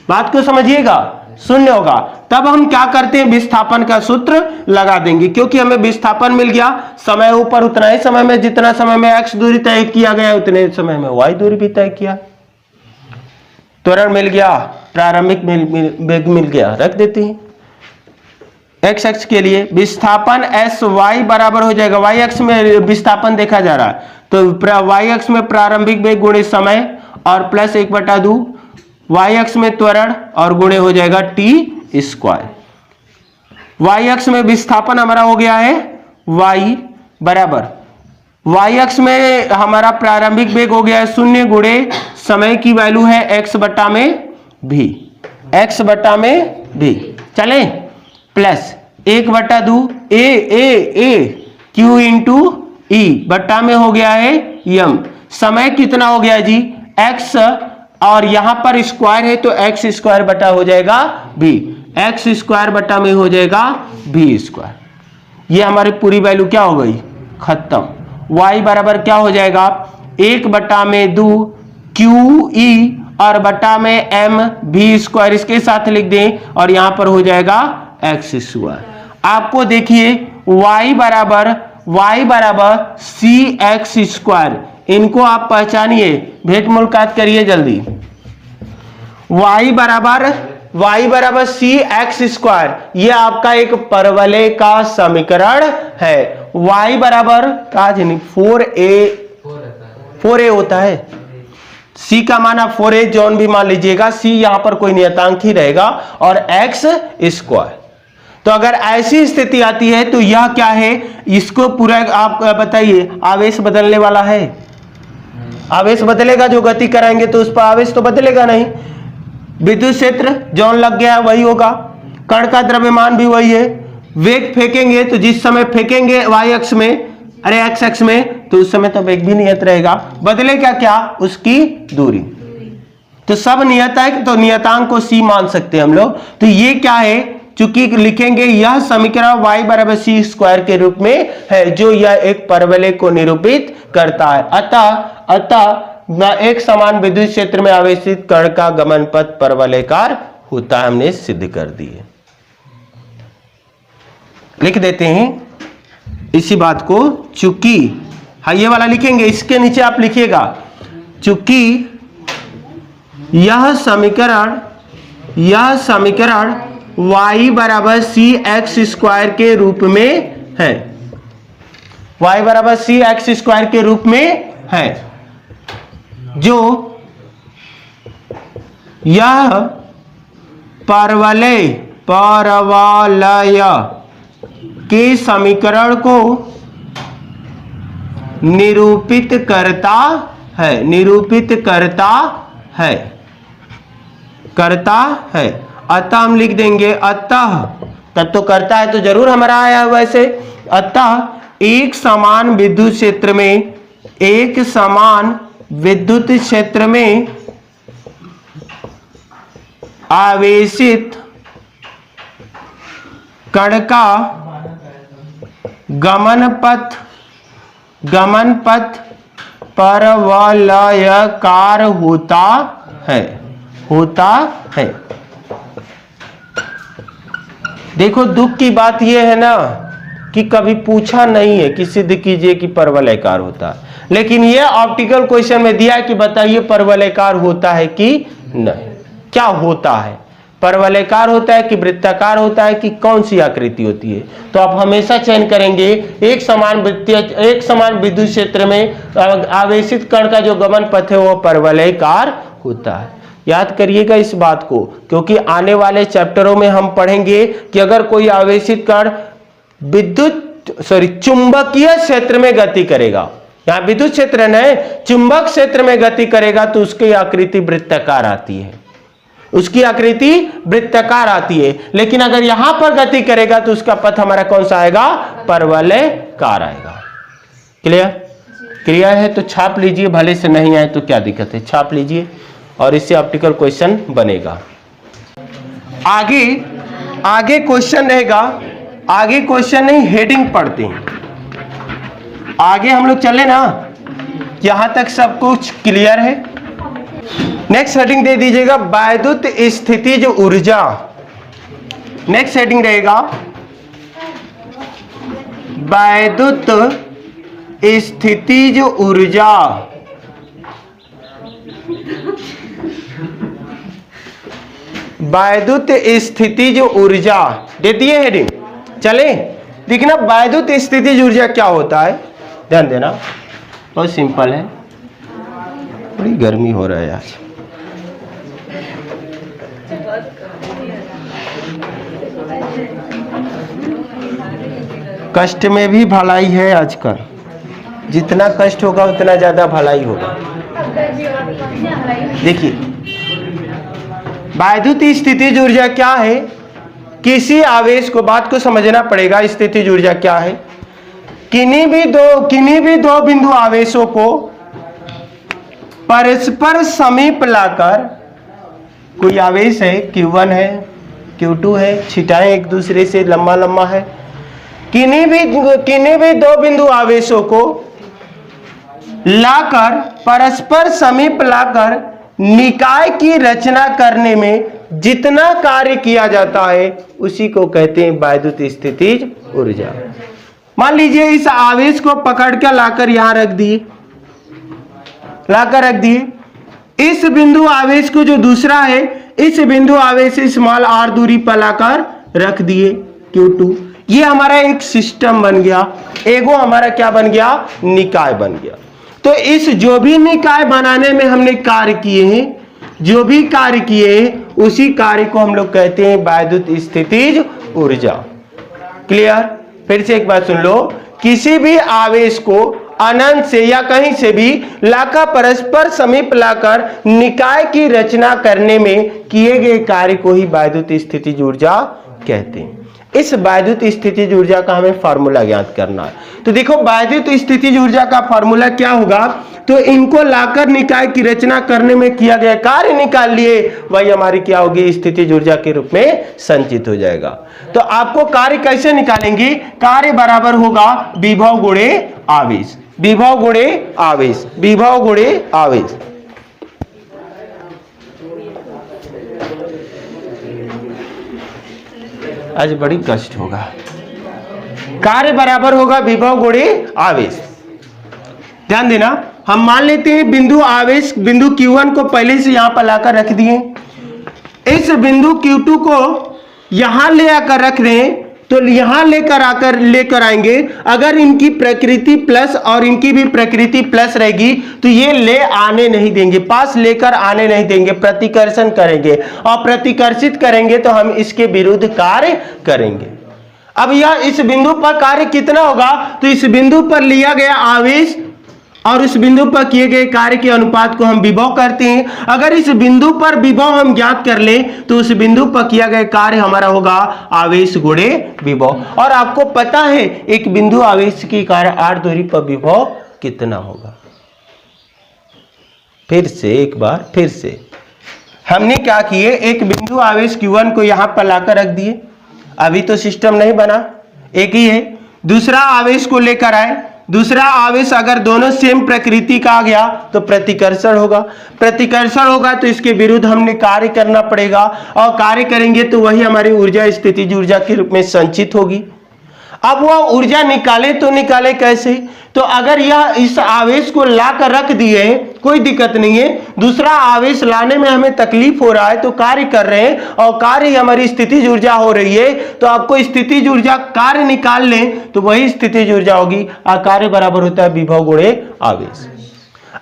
बात को समझिएगा, शून्य होगा। तब हम क्या करते हैं, विस्थापन का सूत्र लगा देंगे, क्योंकि हमें विस्थापन मिल गया, समय ऊपर उतना ही समय में, जितना समय में x दूरी तय किया गया उतने समय में y दूरी भी तय किया, त्वरण मिल गया, प्रारंभिक वेग मिल गया। रख देते हैं x अक्ष के लिए विस्थापन sy बराबर हो जाएगा, y अक्ष में विस्थापन देखा जा रहा है तो y अक्ष में प्रारंभिक वेग गुणे समय और प्लस 1/2, y अक्ष में त्वरण और गुणे हो जाएगा t स्क्वायर। y अक्ष में विस्थापन हमारा हो गया है y बराबर, y अक्ष में हमारा प्रारंभिक वेग हो गया है 0 गुणे समय की वैल्यू है x बटा में v, चले प्लस 1/2 ए क्यू इंटू ई बट्टा में हो गया है यम। समय कितना हो गया जी x, और यहां पर स्क्वायर है तो x स्क्वायर बटा हो जाएगा b, x स्क्वायर बटा में हो जाएगा b स्क्वायर। ये हमारी पूरी वैल्यू क्या हो गई खत्म। y बराबर क्या हो जाएगा 1/2 क्यू ई और बटा में m v स्क्वायर, इसके साथ लिख दें और यहां पर हो जाएगा x स्क्वायर। आपको देखिए y बराबर सी एक्स स्क्वायर, इनको आप पहचानिए, भेंट मुलाकात करिए जल्दी। y बराबर सी एक्स स्क्वायर, ये आपका एक परवलय का समीकरण है। y बराबर का 4a होता है, c का माना 4a जौन भी मान लीजिएगा, c यहां पर कोई नियतांक ही रहेगा और x स्क्वायर। तो अगर ऐसी स्थिति आती है तो यह क्या है, इसको पूरा आप बताइए, आवेश बदलने वाला है? आवेश बदलेगा, जो गति कराएंगे तो उस पर आवेश तो बदलेगा नहीं। विद्युत क्षेत्र जौन लग गया वही होगा, कण का द्रव्यमान भी वही है। वेग फेंकेंगे तो जिस समय फेंकेंगे y अक्ष में, अरे x अक्ष में, तो उस समय तो वेग भी नियत रहेगा। बदलेगा क्या उसकी दूरी। तो सब नियत है तो नियतांक को c मान सकते हैं हम लोग। तो ये क्या है, चूंकि लिखेंगे यह समीकरण y बराबर सी स्क्वायर के रूप में है, जो यह एक परवलय को निरूपित करता है। अतः एक समान विद्युत क्षेत्र में आवेशित कण का गमन पथ परवलयकार होता है, हमने सिद्ध कर दिए। लिख देते हैं इसी बात को, चूंकि ये वाला लिखेंगे, इसके नीचे आप लिखिएगा चूंकि यह समीकरण y बराबर सी एक्स स्क्वायर के रूप में है, y बराबर सी एक्स स्क्वायर के रूप में है, जो यह परवलय के समीकरण को निरूपित करता है। अतः हम लिख देंगे, अतः तब तो करता है तो जरूर हमारा आया है वैसे। अतः एक समान विद्युत क्षेत्र में आवेशित कण का गमन पथ परवलयाकार होता है। देखो दुख की बात यह है ना कि कभी पूछा नहीं है कि सिद्ध कीजिए कि परवलयकार होता है, लेकिन यह ऑप्टिकल क्वेश्चन में दिया है कि बताइए परवलयकार होता है कि नहीं। क्या होता है, परवलयकार होता है कि वृत्ताकार होता है कि कौन सी आकृति होती है? तो आप हमेशा चयन करेंगे एक समान विद्युत क्षेत्र में आवेशित कण का जो गमन पथ है वो परवलयकार होता है। याद करिएगा इस बात को, क्योंकि आने वाले चैप्टरों में हम पढ़ेंगे कि अगर कोई आवेशित कण चुंबकीय क्षेत्र में गति करेगा, यहां विद्युत क्षेत्र नहीं चुंबक क्षेत्र में गति करेगा तो उसकी आकृति वृत्ताकार आती है, लेकिन अगर यहां पर गति करेगा तो उसका पथ हमारा कौन सा आएगा, परवलयकार आएगा। क्लियर है? तो छाप लीजिए, भले से नहीं आए तो क्या दिक्कत है, छाप लीजिए और इससे ऑप्टिकल क्वेश्चन बनेगा। आगे क्वेश्चन रहेगा, आगे क्वेश्चन नहीं हेडिंग पढ़ते हैं। आगे हम लोग चले ना, यहां तक सब कुछ क्लियर है। नेक्स्ट हेडिंग दे दीजिएगा वैद्युत स्थितिज ऊर्जा। नेक्स्ट हेडिंग रहेगा वैद्युत स्थितिज ऊर्जा। वैद्युत स्थितिज ऊर्जा दे दिए हेडिंग। चले देखना वैद्युत स्थितिज ऊर्जा क्या होता है, ध्यान देना, बहुत सिंपल है। बड़ी गर्मी हो रहा है आज। कष्ट में भी भलाई है आजकल, जितना कष्ट होगा उतना ज्यादा भलाई होगा। देखिए वैद्युत स्थितिज ऊर्जा क्या है किसी आवेश को, बात को समझना पड़ेगा, स्थितिज ऊर्जा क्या है। किन्हीं भी दो बिंदु आवेशों को परस्पर समीप लाकर, कोई आवेश है Q1 है Q2 है, छिटाएं एक दूसरे से लंबा लंबा है, किन्हीं भी दो बिंदु आवेशों को लाकर, परस्पर समीप लाकर निकाय की रचना करने में जितना कार्य किया जाता है उसी को कहते हैं वैद्युत स्थितिज ऊर्जा। मान लीजिए इस आवेश को पकड़ कर लाकर यहां रख दिए, इस बिंदु आवेश को जो दूसरा है, इस बिंदु आवेश से स्मॉल r दूरी पर लाकर रख दिए Q2। ये हमारा एक सिस्टम बन गया, एगो हमारा क्या बन गया, निकाय बन गया। तो इस जो भी निकाय बनाने में हमने कार्य किए हैं, जो भी कार्य किए हैं, उसी कार्य को हम लोग कहते हैं वैद्युत स्थितिज ऊर्जा। क्लियर? फिर से एक बात सुन लो, किसी भी आवेश को अनंत से या कहीं से भी लाकर, परस्पर समीप लाकर निकाय की रचना करने में किए गए कार्य को ही वैद्युत स्थितिज ऊर्जा कहते हैं। इस वैद्युत स्थितिज ऊर्जा का हमें फार्मूला ज्ञात करना है। तो देखो वैद्युत स्थितिज ऊर्जा का फार्मूला क्या होगा, तो इनको लाकर निकाय की रचना करने में किया गया कार्य निकाल लिए, वही हमारी क्या होगी, स्थितिज ऊर्जा के रूप में संचित हो जाएगा। तो आपको कार्य कैसे निकालेंगे, कार्य बराबर होगा विभव गुणे आवेश, विभव गुणे आवेश, विभव गुणे आवेश। आज बड़ी कष्ट होगा। कार्य बराबर होगा विभव गुणे आवेश। ध्यान देना, हम मान लेते हैं बिंदु आवेश, बिंदु Q1 को पहले से यहां पर लाकर रख दिए, इस बिंदु Q2 को यहां ले आकर रख रहे हैं, तो यहां लेकर आएंगे। अगर इनकी प्रकृति प्लस और इनकी भी प्रकृति प्लस रहेगी तो ये ले आने नहीं देंगे, पास लेकर आने नहीं देंगे, प्रतिकर्षण करेंगे, और प्रतिकर्षित करेंगे तो हम इसके विरुद्ध कार्य करेंगे। अब यह इस बिंदु पर कार्य कितना होगा, तो इस बिंदु पर लिया गया आवेश और उस बिंदु पर किए गए कार्य के अनुपात को हम विभव करते हैं। अगर इस बिंदु पर विभव हम ज्ञात कर लें तो उस बिंदु पर किया गया कार्य हमारा होगा आवेश गुणे विभव। और आपको पता है एक बिंदु आवेश के कार्य r दूरी पर विभव कितना होगा। फिर से एक बार फिर से हमने क्या किए, एक बिंदु आवेश Q1 को यहां पर लाकर रख दिए, अभी तो सिस्टम नहीं बना, एक ही है। दूसरा आवेश को लेकर आए, दूसरा आवेश अगर दोनों सेम प्रकृति का आ गया तो प्रतिकर्षण होगा, प्रतिकर्षण होगा तो इसके विरुद्ध हमने कार्य करना पड़ेगा, और कार्य करेंगे तो वही हमारी ऊर्जा स्थितिज ऊर्जा के रूप में संचित होगी। अब वह ऊर्जा निकाले तो निकाले कैसे, तो अगर यह इस आवेश को लाकर रख दिए कोई दिक्कत नहीं है, दूसरा आवेश लाने में हमें तकलीफ हो रहा है तो कार्य कर रहे हैं और कार्य हमारी स्थितिज ऊर्जा हो रही है, तो आपको स्थितिज ऊर्जा कार्य निकाल लें तो वही स्थितिज ऊर्जा होगी, और कार्य बराबर होता है विभव गुणे आवेश।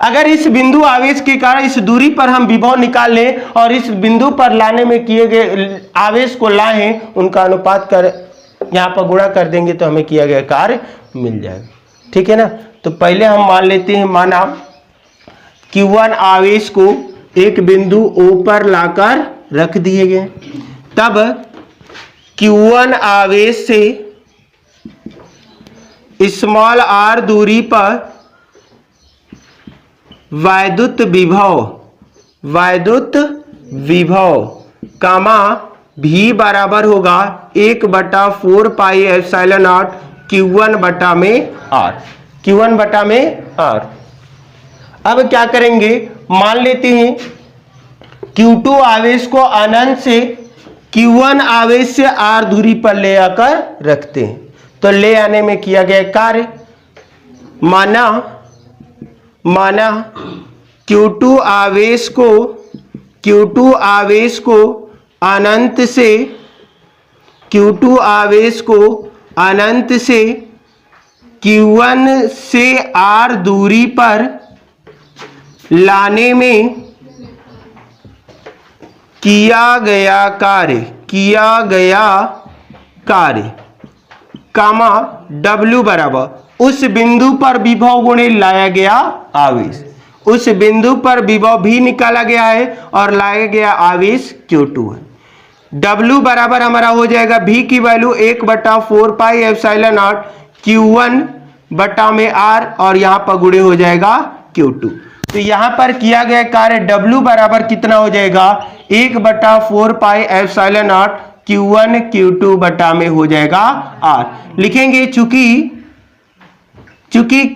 अगर इस बिंदु आवेश के कारण इस दूरी पर हम विभव निकाल लें और इस बिंदु पर लाने में किए गए आवेश को लाएं, उनका अनुपात कर यहां पर गुणा कर देंगे तो हमें किया गया कार्य मिल जाएगा। ठीक है ना। तो पहले हम मान लेते हैं, माना Q1 आवेश को एक बिंदु O पर लाकर रख दिए गए, तब Q1 आवेश से स्मॉल r दूरी पर वैद्युत विभव कामा V बराबर होगा 1/4 पाई एप्सिलॉन नॉट Q1 बटा में R, Q1 बटा में R। अब क्या करेंगे, मान लेते हैं Q2 आवेश को अनंत से Q1 आवेश से R दूरी पर ले आकर रखते हैं, तो ले आने में किया गया कार्य, माना Q2 आवेश को अनंत से Q1 से R दूरी पर लाने में किया गया कार्य कामा W बराबर उस बिंदु पर विभव गुणे लाया गया आवेश, उस बिंदु पर विभव भी निकाला गया है और लाया गया आवेश Q2 है। W बराबर हमारा हो जाएगा V की वैल्यू 1/4πε0 Q1 बटा में R और यहां पर गुणे हो जाएगा Q2। तो यहां पर किया गया कार्य W बराबर कितना हो जाएगा 1/4πε0 Q1 Q2 बटा में हो जाएगा R। लिखेंगे चूंकि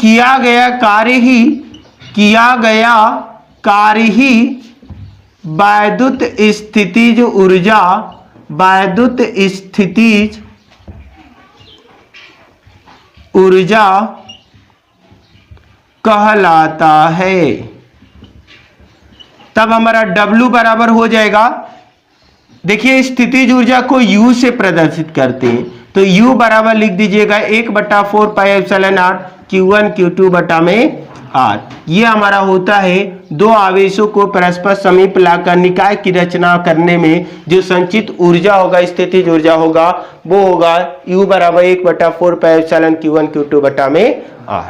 किया गया कार्य ही वैद्युत स्थितिज ऊर्जा कहलाता है। तब हमारा W बराबर हो जाएगा, देखिए स्थितिज ऊर्जा को U से प्रदर्शित करते हैं, तो U बराबर लिख दीजिएगा 1/4πε0 Q1 Q2 बटा में R। ये हमारा होता है दो आवेशों को परस्पर समीप लाकर निकाय की रचना करने में जो संचित ऊर्जा होगा, स्थितिज ऊर्जा होगा, वो होगा U बराबर 1/4πε Q1 Q2 बटा में R।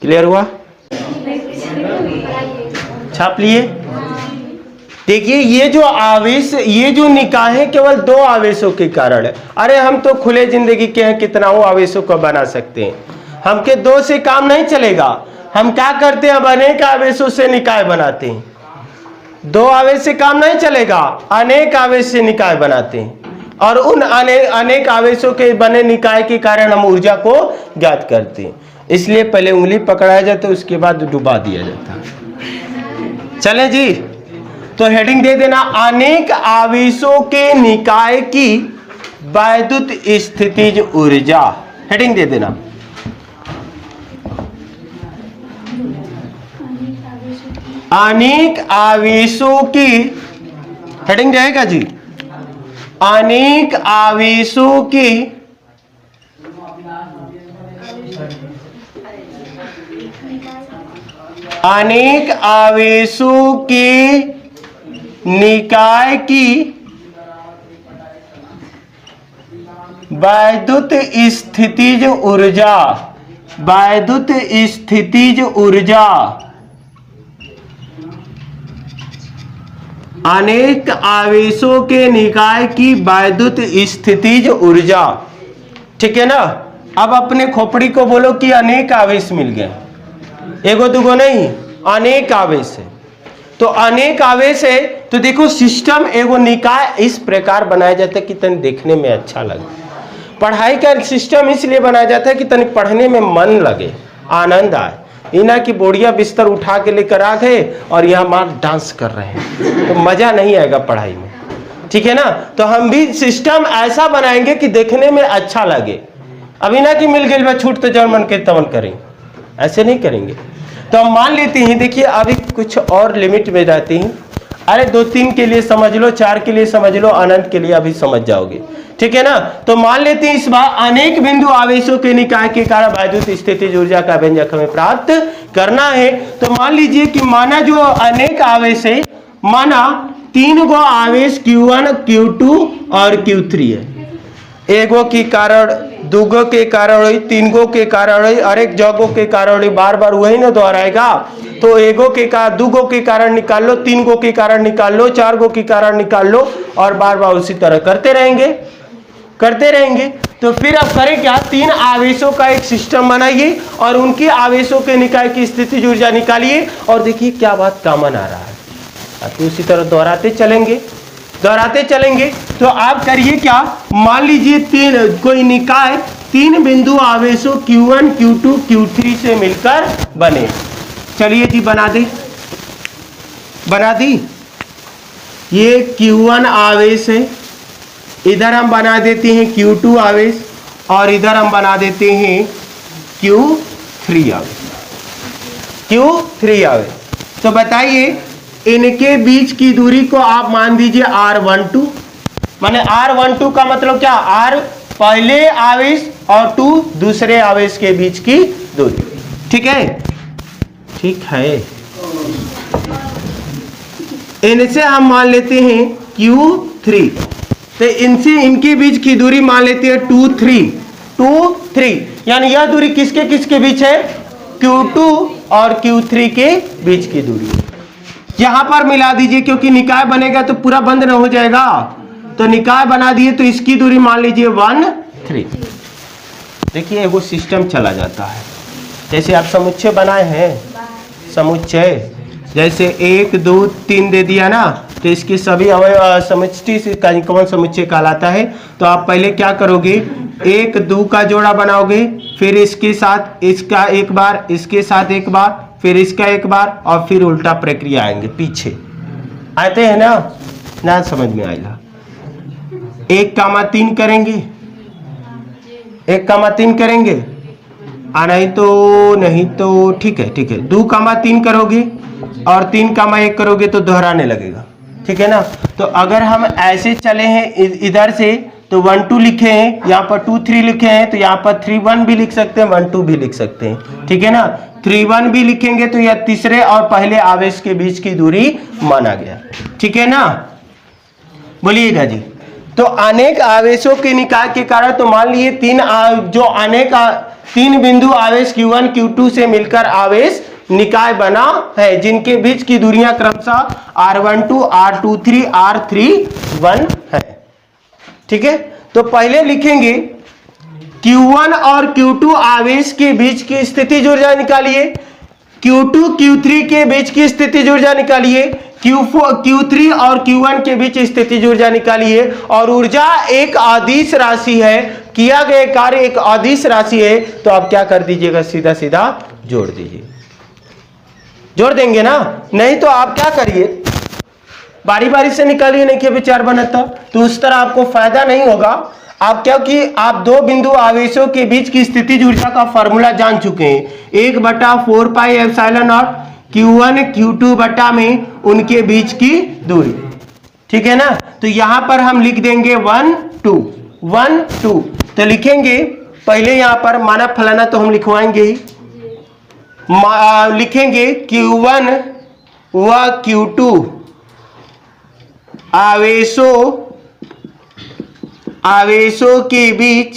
क्लियर हुआ? छाप लिए? देखिए ये जो आवेश, ये जो निकाय है केवल दो आवेशों के कारण है। अरे हम तो खुले जिंदगी के हैं, कितना वो आवेशों को बना सकते हैं। हमके दो से काम नहीं चलेगा। हम क्या करते हैं, अब अनेक आवेशों से निकाय बनाते हैं। दो आवेश से काम नहीं चलेगा, अनेक आवेश से निकाय बनाते हैं और उन अनेक आवेशों के बने निकाय के कारण हम ऊर्जा को ज्ञात करते हैं। इसलिए पहले उंगली पकड़ाया जाता है, उसके बाद डुबा दिया जाता है। चलें जी, तो हेडिंग दे देना अनेक आवेशों के निकाय की वैद्युत स्थितिज ऊर्जा। हेडिंग दे देना अनेक आवेशों की, हेडिंग रहेगा जी, अनेक आवेशों की निकाय की वैद्युत स्थितिज ऊर्जा, अनेक आवेशों के निकाय की वैद्युत स्थितिज ऊर्जा। ठीक है ना? अब अपने खोपड़ी को बोलो कि अनेक आवेश मिल गए, एगो दुगो नहीं, अनेक आवेश है। तो अनेक आवेश है तो देखो सिस्टम एगो निकाय इस प्रकार बनाया जाता है कि तन देखने में अच्छा लगे। पढ़ाई का सिस्टम इसलिए बनाया जाता है कि तन पढ़ने में मन लगे, आनंद आए। इना की बोड़िया बिस्तर उठा के लेकर आ गए और यहाँ मार डांस कर रहे हैं, तो मजा नहीं आएगा पढ़ाई में। ठीक है ना? तो हम भी सिस्टम ऐसा बनाएंगे कि देखने में अच्छा लगे। अभी ना कि मिल गई छूट तो जब मन के तवन करेंगे, ऐसे नहीं करेंगे। तो हम मान लेते हैं, देखिए अभी कुछ और लिमिट में जाती हैं। अरे 2-3 के लिए समझ लो, 4 के लिए समझ लो, अनंत के लिए अभी समझ जाओगे। ठीक है ना? तो मान लेते हैं इस बार अनेक बिंदु आवेशों के निकाय के कारण वैद्युत स्थितिज ऊर्जा का व्यंजक हमें प्राप्त करना है। तो मान लीजिए कि माना जो अनेक आवेश है, माना 3 गो आवेश Q1 Q2 और Q3 है। एगो के कारण, दूगो के कारण हुई, 3 गो के कारण हुई, अनेक जगहों के कारण हुई, बार बार वही ना दोहराएगा। तो एगो के कारण, दूगो के कारण निकाल लो, 3 गो के कारण निकाल लो, 4 गो के कारण निकाल लो और बार बार उसी तरह करते रहेंगे। तो फिर अब करें क्या, 3 आवेशों का एक सिस्टम बनाइए और उनके आवेशों के निकाय की स्थितिज ऊर्जा निकालिए और देखिए क्या बात कॉमन आ रहा है। तो उसी तरह दोहराते चलेंगे। तो आप करिए क्या, मान लीजिए कोई निकाय 3 बिंदु आवेशों Q1 Q2 Q3 से मिलकर बने। चलिए जी बना दी। ये Q1 आवेश है, इधर हम बना देते हैं Q2 आवेश और इधर हम बना देते हैं Q3 आवेश। तो बताइए इनके बीच की दूरी को आप मान दीजिए R12। माने R12 का मतलब क्या, R पहले आवेश और 2 दूसरे आवेश के बीच की दूरी। ठीक है? इनसे हम मान लेते हैं Q3, तो इनके बीच की दूरी मान लेते हैं 2 3, यानी यह दूरी किसके बीच है, Q2 और Q3 के बीच की दूरी। यहां पर मिला दीजिए क्योंकि निकाय बनेगा तो पूरा बंद ना हो जाएगा, तो निकाय बना दिए, तो इसकी दूरी मान लीजिए 1 3। देखिए वो सिस्टम चला जाता है। जैसे आप समुच्चय बनाए हैं, समुच्चय जैसे 1 2 3 दे दिया ना, तो इसके सभी अवयव समष्टि से कौन समुच्चय कहलाता है। तो आप पहले क्या करोगे, 1 2 का जोड़ा बनाओगे, फिर इसके साथ इसका एक बार, इसके साथ एक बार, फिर इसका एक बार, और फिर उल्टा प्रक्रिया आएंगे पीछे आते हैं ना समझ में आएगा। 1,3 करेंगे, 1,3 करेंगे, नहीं तो ठीक है 2,3 करोगे और 3,1 करोगे तो दोहराने लगेगा, ठीक है ना। तो अगर हम ऐसे चले हैं इधर से, तो 1 2 लिखे हैं, यहाँ पर 2 3 लिखे हैं, तो यहाँ पर 3 1 भी लिख सकते हैं, 1 2 भी लिख सकते हैं, ठीक है ना। 3 1 भी लिखेंगे तो यह तीसरे और पहले आवेश के बीच की दूरी माना गया, ठीक है ना। बोलिएगा जी। तो अनेक आवेशों के निकाय के कारण, तो मान लिए तीन बिंदु आवेश Q1 Q2 से मिलकर आवेश निकाय बना है, जिनके बीच की दूरियां क्रमशः R12 R23 R31 है, ठीक है। तो पहले लिखेंगे Q1 और Q2 आवेश के बीच की स्थितिज ऊर्जा निकालिए, Q2 Q3 के बीच की स्थितिज ऊर्जा निकालिए, Q3 और Q1 के बीच स्थितिज ऊर्जा निकालिए। और ऊर्जा एक अदिश राशि है, किया गया कार्य एक अदिश राशि है, तो आप क्या कर दीजिएगा, सीधा सीधा जोड़ दीजिए, जोड़ देंगे ना। नहीं तो आप क्या करिए, बारी बारी से निकालिए, नहीं कि विचार बनता, तो उस तरह आपको फायदा नहीं होगा। आप क्योंकि आप दो बिंदु आवेशों के बीच की स्थितिज ऊर्जा का फॉर्मूला जान चुके हैं, 1/4 pi epsilon not Q1 Q2 बटा में उनके बीच की दूरी, ठीक है ना। तो यहां पर हम लिख देंगे 1 2 1 2। तो लिखेंगे पहले यहां पर माना फलाना, तो हम लिखवाएंगे ही, लिखेंगे Q1 व Q2 आवेशों के बीच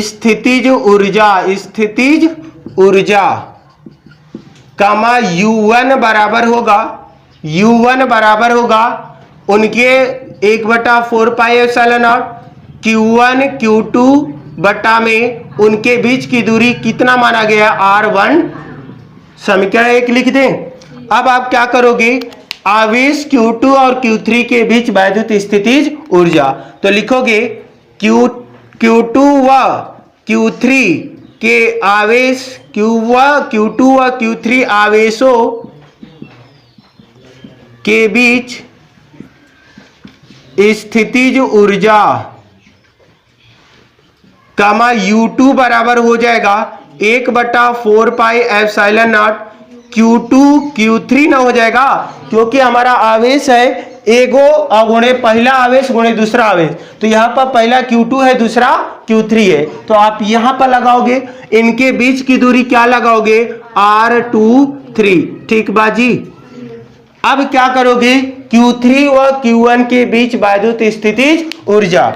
स्थितिज ऊर्जा कामा U1 बराबर होगा उनके 1/4 pi epsilon not Q1 Q2 बटा में उनके बीच की दूरी कितना माना गया, R1। समीकरण 1 लिख दें। अब आप क्या करोगे, आवेश Q2 और Q3 के बीच वैद्युत स्थितिज ऊर्जा, तो लिखोगे Q2 व Q3 के आवेश Q2 व Q3 आवेशों के बीच स्थितिज ऊर्जा कामा U2 बराबर हो जाएगा 1/4 pi epsilon not Q2 Q3 ना हो जाएगा, क्योंकि हमारा आवेश है एगो गुणे पहला आवेश गुणे दूसरा आवेश, तो यहाँ पर पहला Q2 है, दूसरा Q3 है, तो आप यहाँ पर लगाओगे, इनके बीच की दूरी क्या लगाओगे, R23, ठीक बाजी। अब क्या करोगे, Q3 व Q1 के बीच वैद्युत स्थितिज ऊर्जा,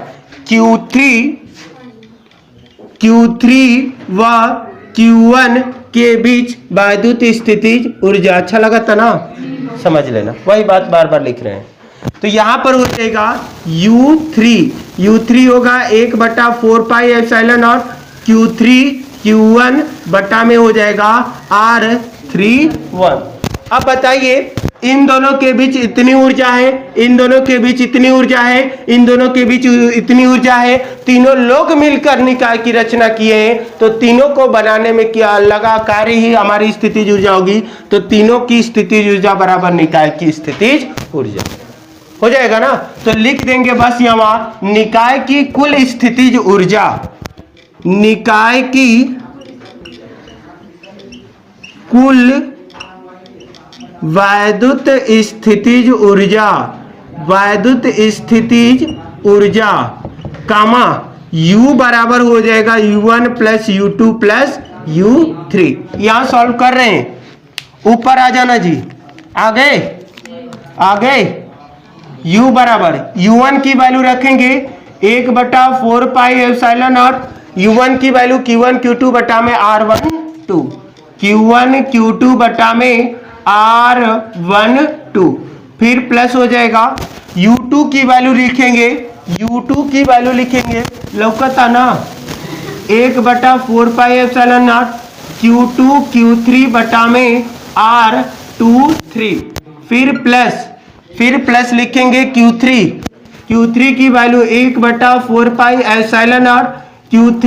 Q3 व Q1 के बीच वैद्युत स्थितिज ऊर्जा। अच्छा लगा था ना, समझ लेना, वही बात बार बार लिख रहे हैं। तो यहां पर हो जाएगा U3 होगा 1/4 pi epsilon not Q3 Q1 बटा में हो जाएगा R31। अब बताइए, इन दोनों के बीच इतनी ऊर्जा है, इन दोनों के बीच इतनी ऊर्जा है, इन दोनों के बीच इतनी ऊर्जा है, तीनों लोग मिलकर निकाय की रचना किए हैं, तो तीनों को बनाने में क्या लगा कार्य ही हमारी स्थितिज ऊर्जा होगी, तो तीनों की स्थितिज ऊर्जा बराबर निकाय की स्थितिज ऊर्जा हो जाएगा ना। तो लिख देंगे बस यहां निकाय की कुल स्थितिज ऊर्जा, निकाय की कुल वैद्युत स्थितिज ऊर्जा कामा U बराबर हो जाएगा U1 plus U2 plus U3। यहां सॉल्व कर रहे हैं, ऊपर आ जाना जी, आ गए। U बराबर U1 की वैल्यू रखेंगे 1/4 पाई एप्सिलॉन नॉट, U1 की वैल्यू Q1 Q2 बटा में R12, Q1 Q2 बटा में R12, फिर प्लस हो जाएगा U2 की वैल्यू लिखेंगे, U2 की वैल्यू लिखेंगे, लौकता ना 1/4 pi epsilon not Q2 Q3 बटा में R23, फिर प्लस लिखेंगे Q3 की value 1/4 pi epsilon not Q3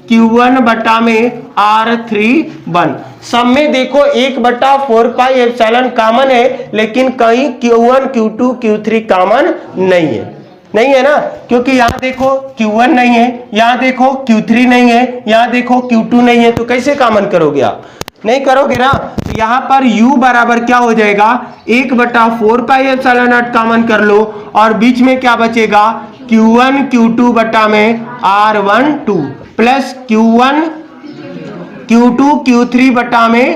Q1 बटा में R31। सब में देखो 1/4 पाई एप्सिलॉन कॉमन है, लेकिन कहीं Q1 Q2 Q3 कॉमन नहीं है ना, क्योंकि यहाँ देखो Q1 नहीं है, यहाँ देखो Q3 नहीं है, यहाँ देखो Q2 नहीं है, तो कैसे कॉमन करोगे आप? नहीं करोगे ना। तो यहाँ पर U बराबर क्या हो जाएगा, 1/4 पाई एप्सिलॉन नॉट कॉमन कर लो, और बीच में क्या बचेगा, Q1 Q2 बटा में R12 plus Q1 Q2 Q3 बटा में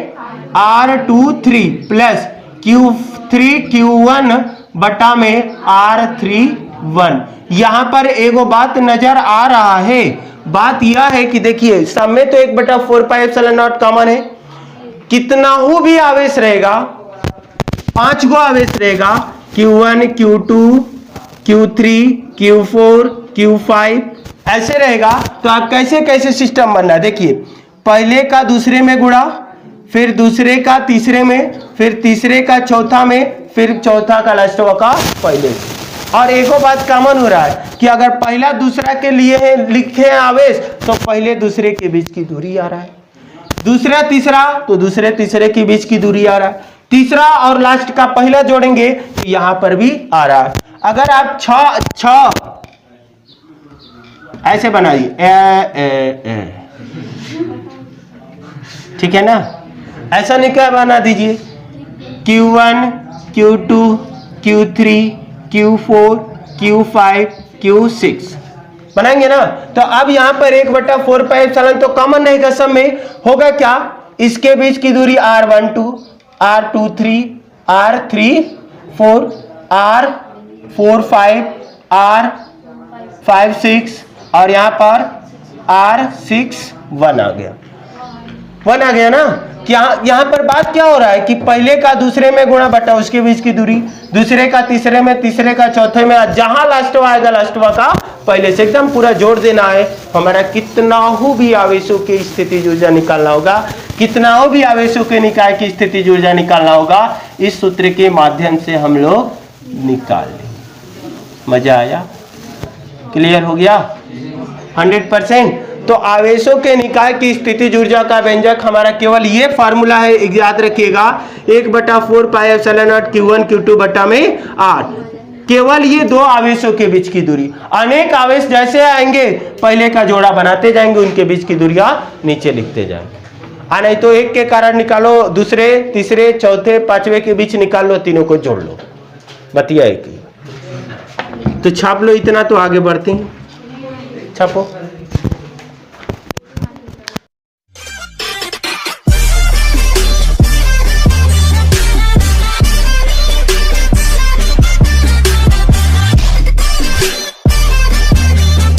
R23 प्लस Q3 Q1 बटा में R31। यहां पर एगो बात नजर आ रहा है, बात यह है कि देखिए सब में तो 1/4 पाई एप्सिलॉन नॉट कॉमन है, कितना हो भी आवेश रहेगा, 5 गो आवेश रहेगा, Q1 Q2 Q3 Q4 Q5 ऐसे रहेगा। तो आप कैसे सिस्टम बनना है, देखिए पहले का दूसरे में गुणा, फिर दूसरे का तीसरे में, फिर तीसरे का चौथा में, फिर चौथा का लास्टवा का पहले। और एक और बात कॉमन हो रहा है कि अगर पहला दूसरा के लिए लिखे हैं आवेश, तो पहले दूसरे के बीच की दूरी आ रहा है, दूसरा तीसरा तो दूसरे तीसरे के बीच की दूरी आ रहा है, तीसरा और लास्ट का पहला जोड़ेंगे तो यहां पर भी आ रहा है। अगर आप छ ऐसे बनाइए, ठीक है ना, ऐसा निकाल बना दीजिए, Q1 Q2 Q3 Q4 Q5 Q6 बनाएंगे ना। तो अब यहां पर 1/4 पाई एप्सिलॉन तो कॉमन रहेगा, सब में होगा क्या, इसके बीच की दूरी R12 R23 R34 R45 R56 और यहां पर R61 आ गया, 1 आ गया ना। क्या यहां पर बात क्या हो रहा है कि पहले का दूसरे में गुणा बटा उसके बीच की दूरी, दूसरे का तीसरे में, तीसरे का चौथे में, जहां लास्टवा आएगा लास्टवा का पहले से एकदम पूरा जोड़ देना है। हमारा कितना हो भी आवेशों की स्थिति ऊर्जा निकालना होगा, कितना हो भी आवेशों के निकाय की स्थिति ऊर्जा निकालना होगा, इस सूत्र के माध्यम से हम लोग निकाल लेंगे। मजा आया, क्लियर हो गया 100%। तो आवेशों के निकाय की स्थिति ऊर्जा का व्यंजक हमारा केवल ये फार्मूला है, याद रखिएगा, 1/4 pi epsilon not Q1 Q2 बटा में R, केवल ये दो आवेशों के बीच की दूरी। अनेक आवेश जैसे आएंगे पहले का जोड़ा बनाते जाएंगे, उनके बीच की दूरियां नीचे लिखते जाएंगे। नहीं तो एक के कारण निकालो, दूसरे तीसरे चौथे पांचवे के बीच निकाल लो, तीनों को जोड़ लो, बतिया एक ही। तो छाप लो इतना, तो आगे बढ़ते हैं, छापो।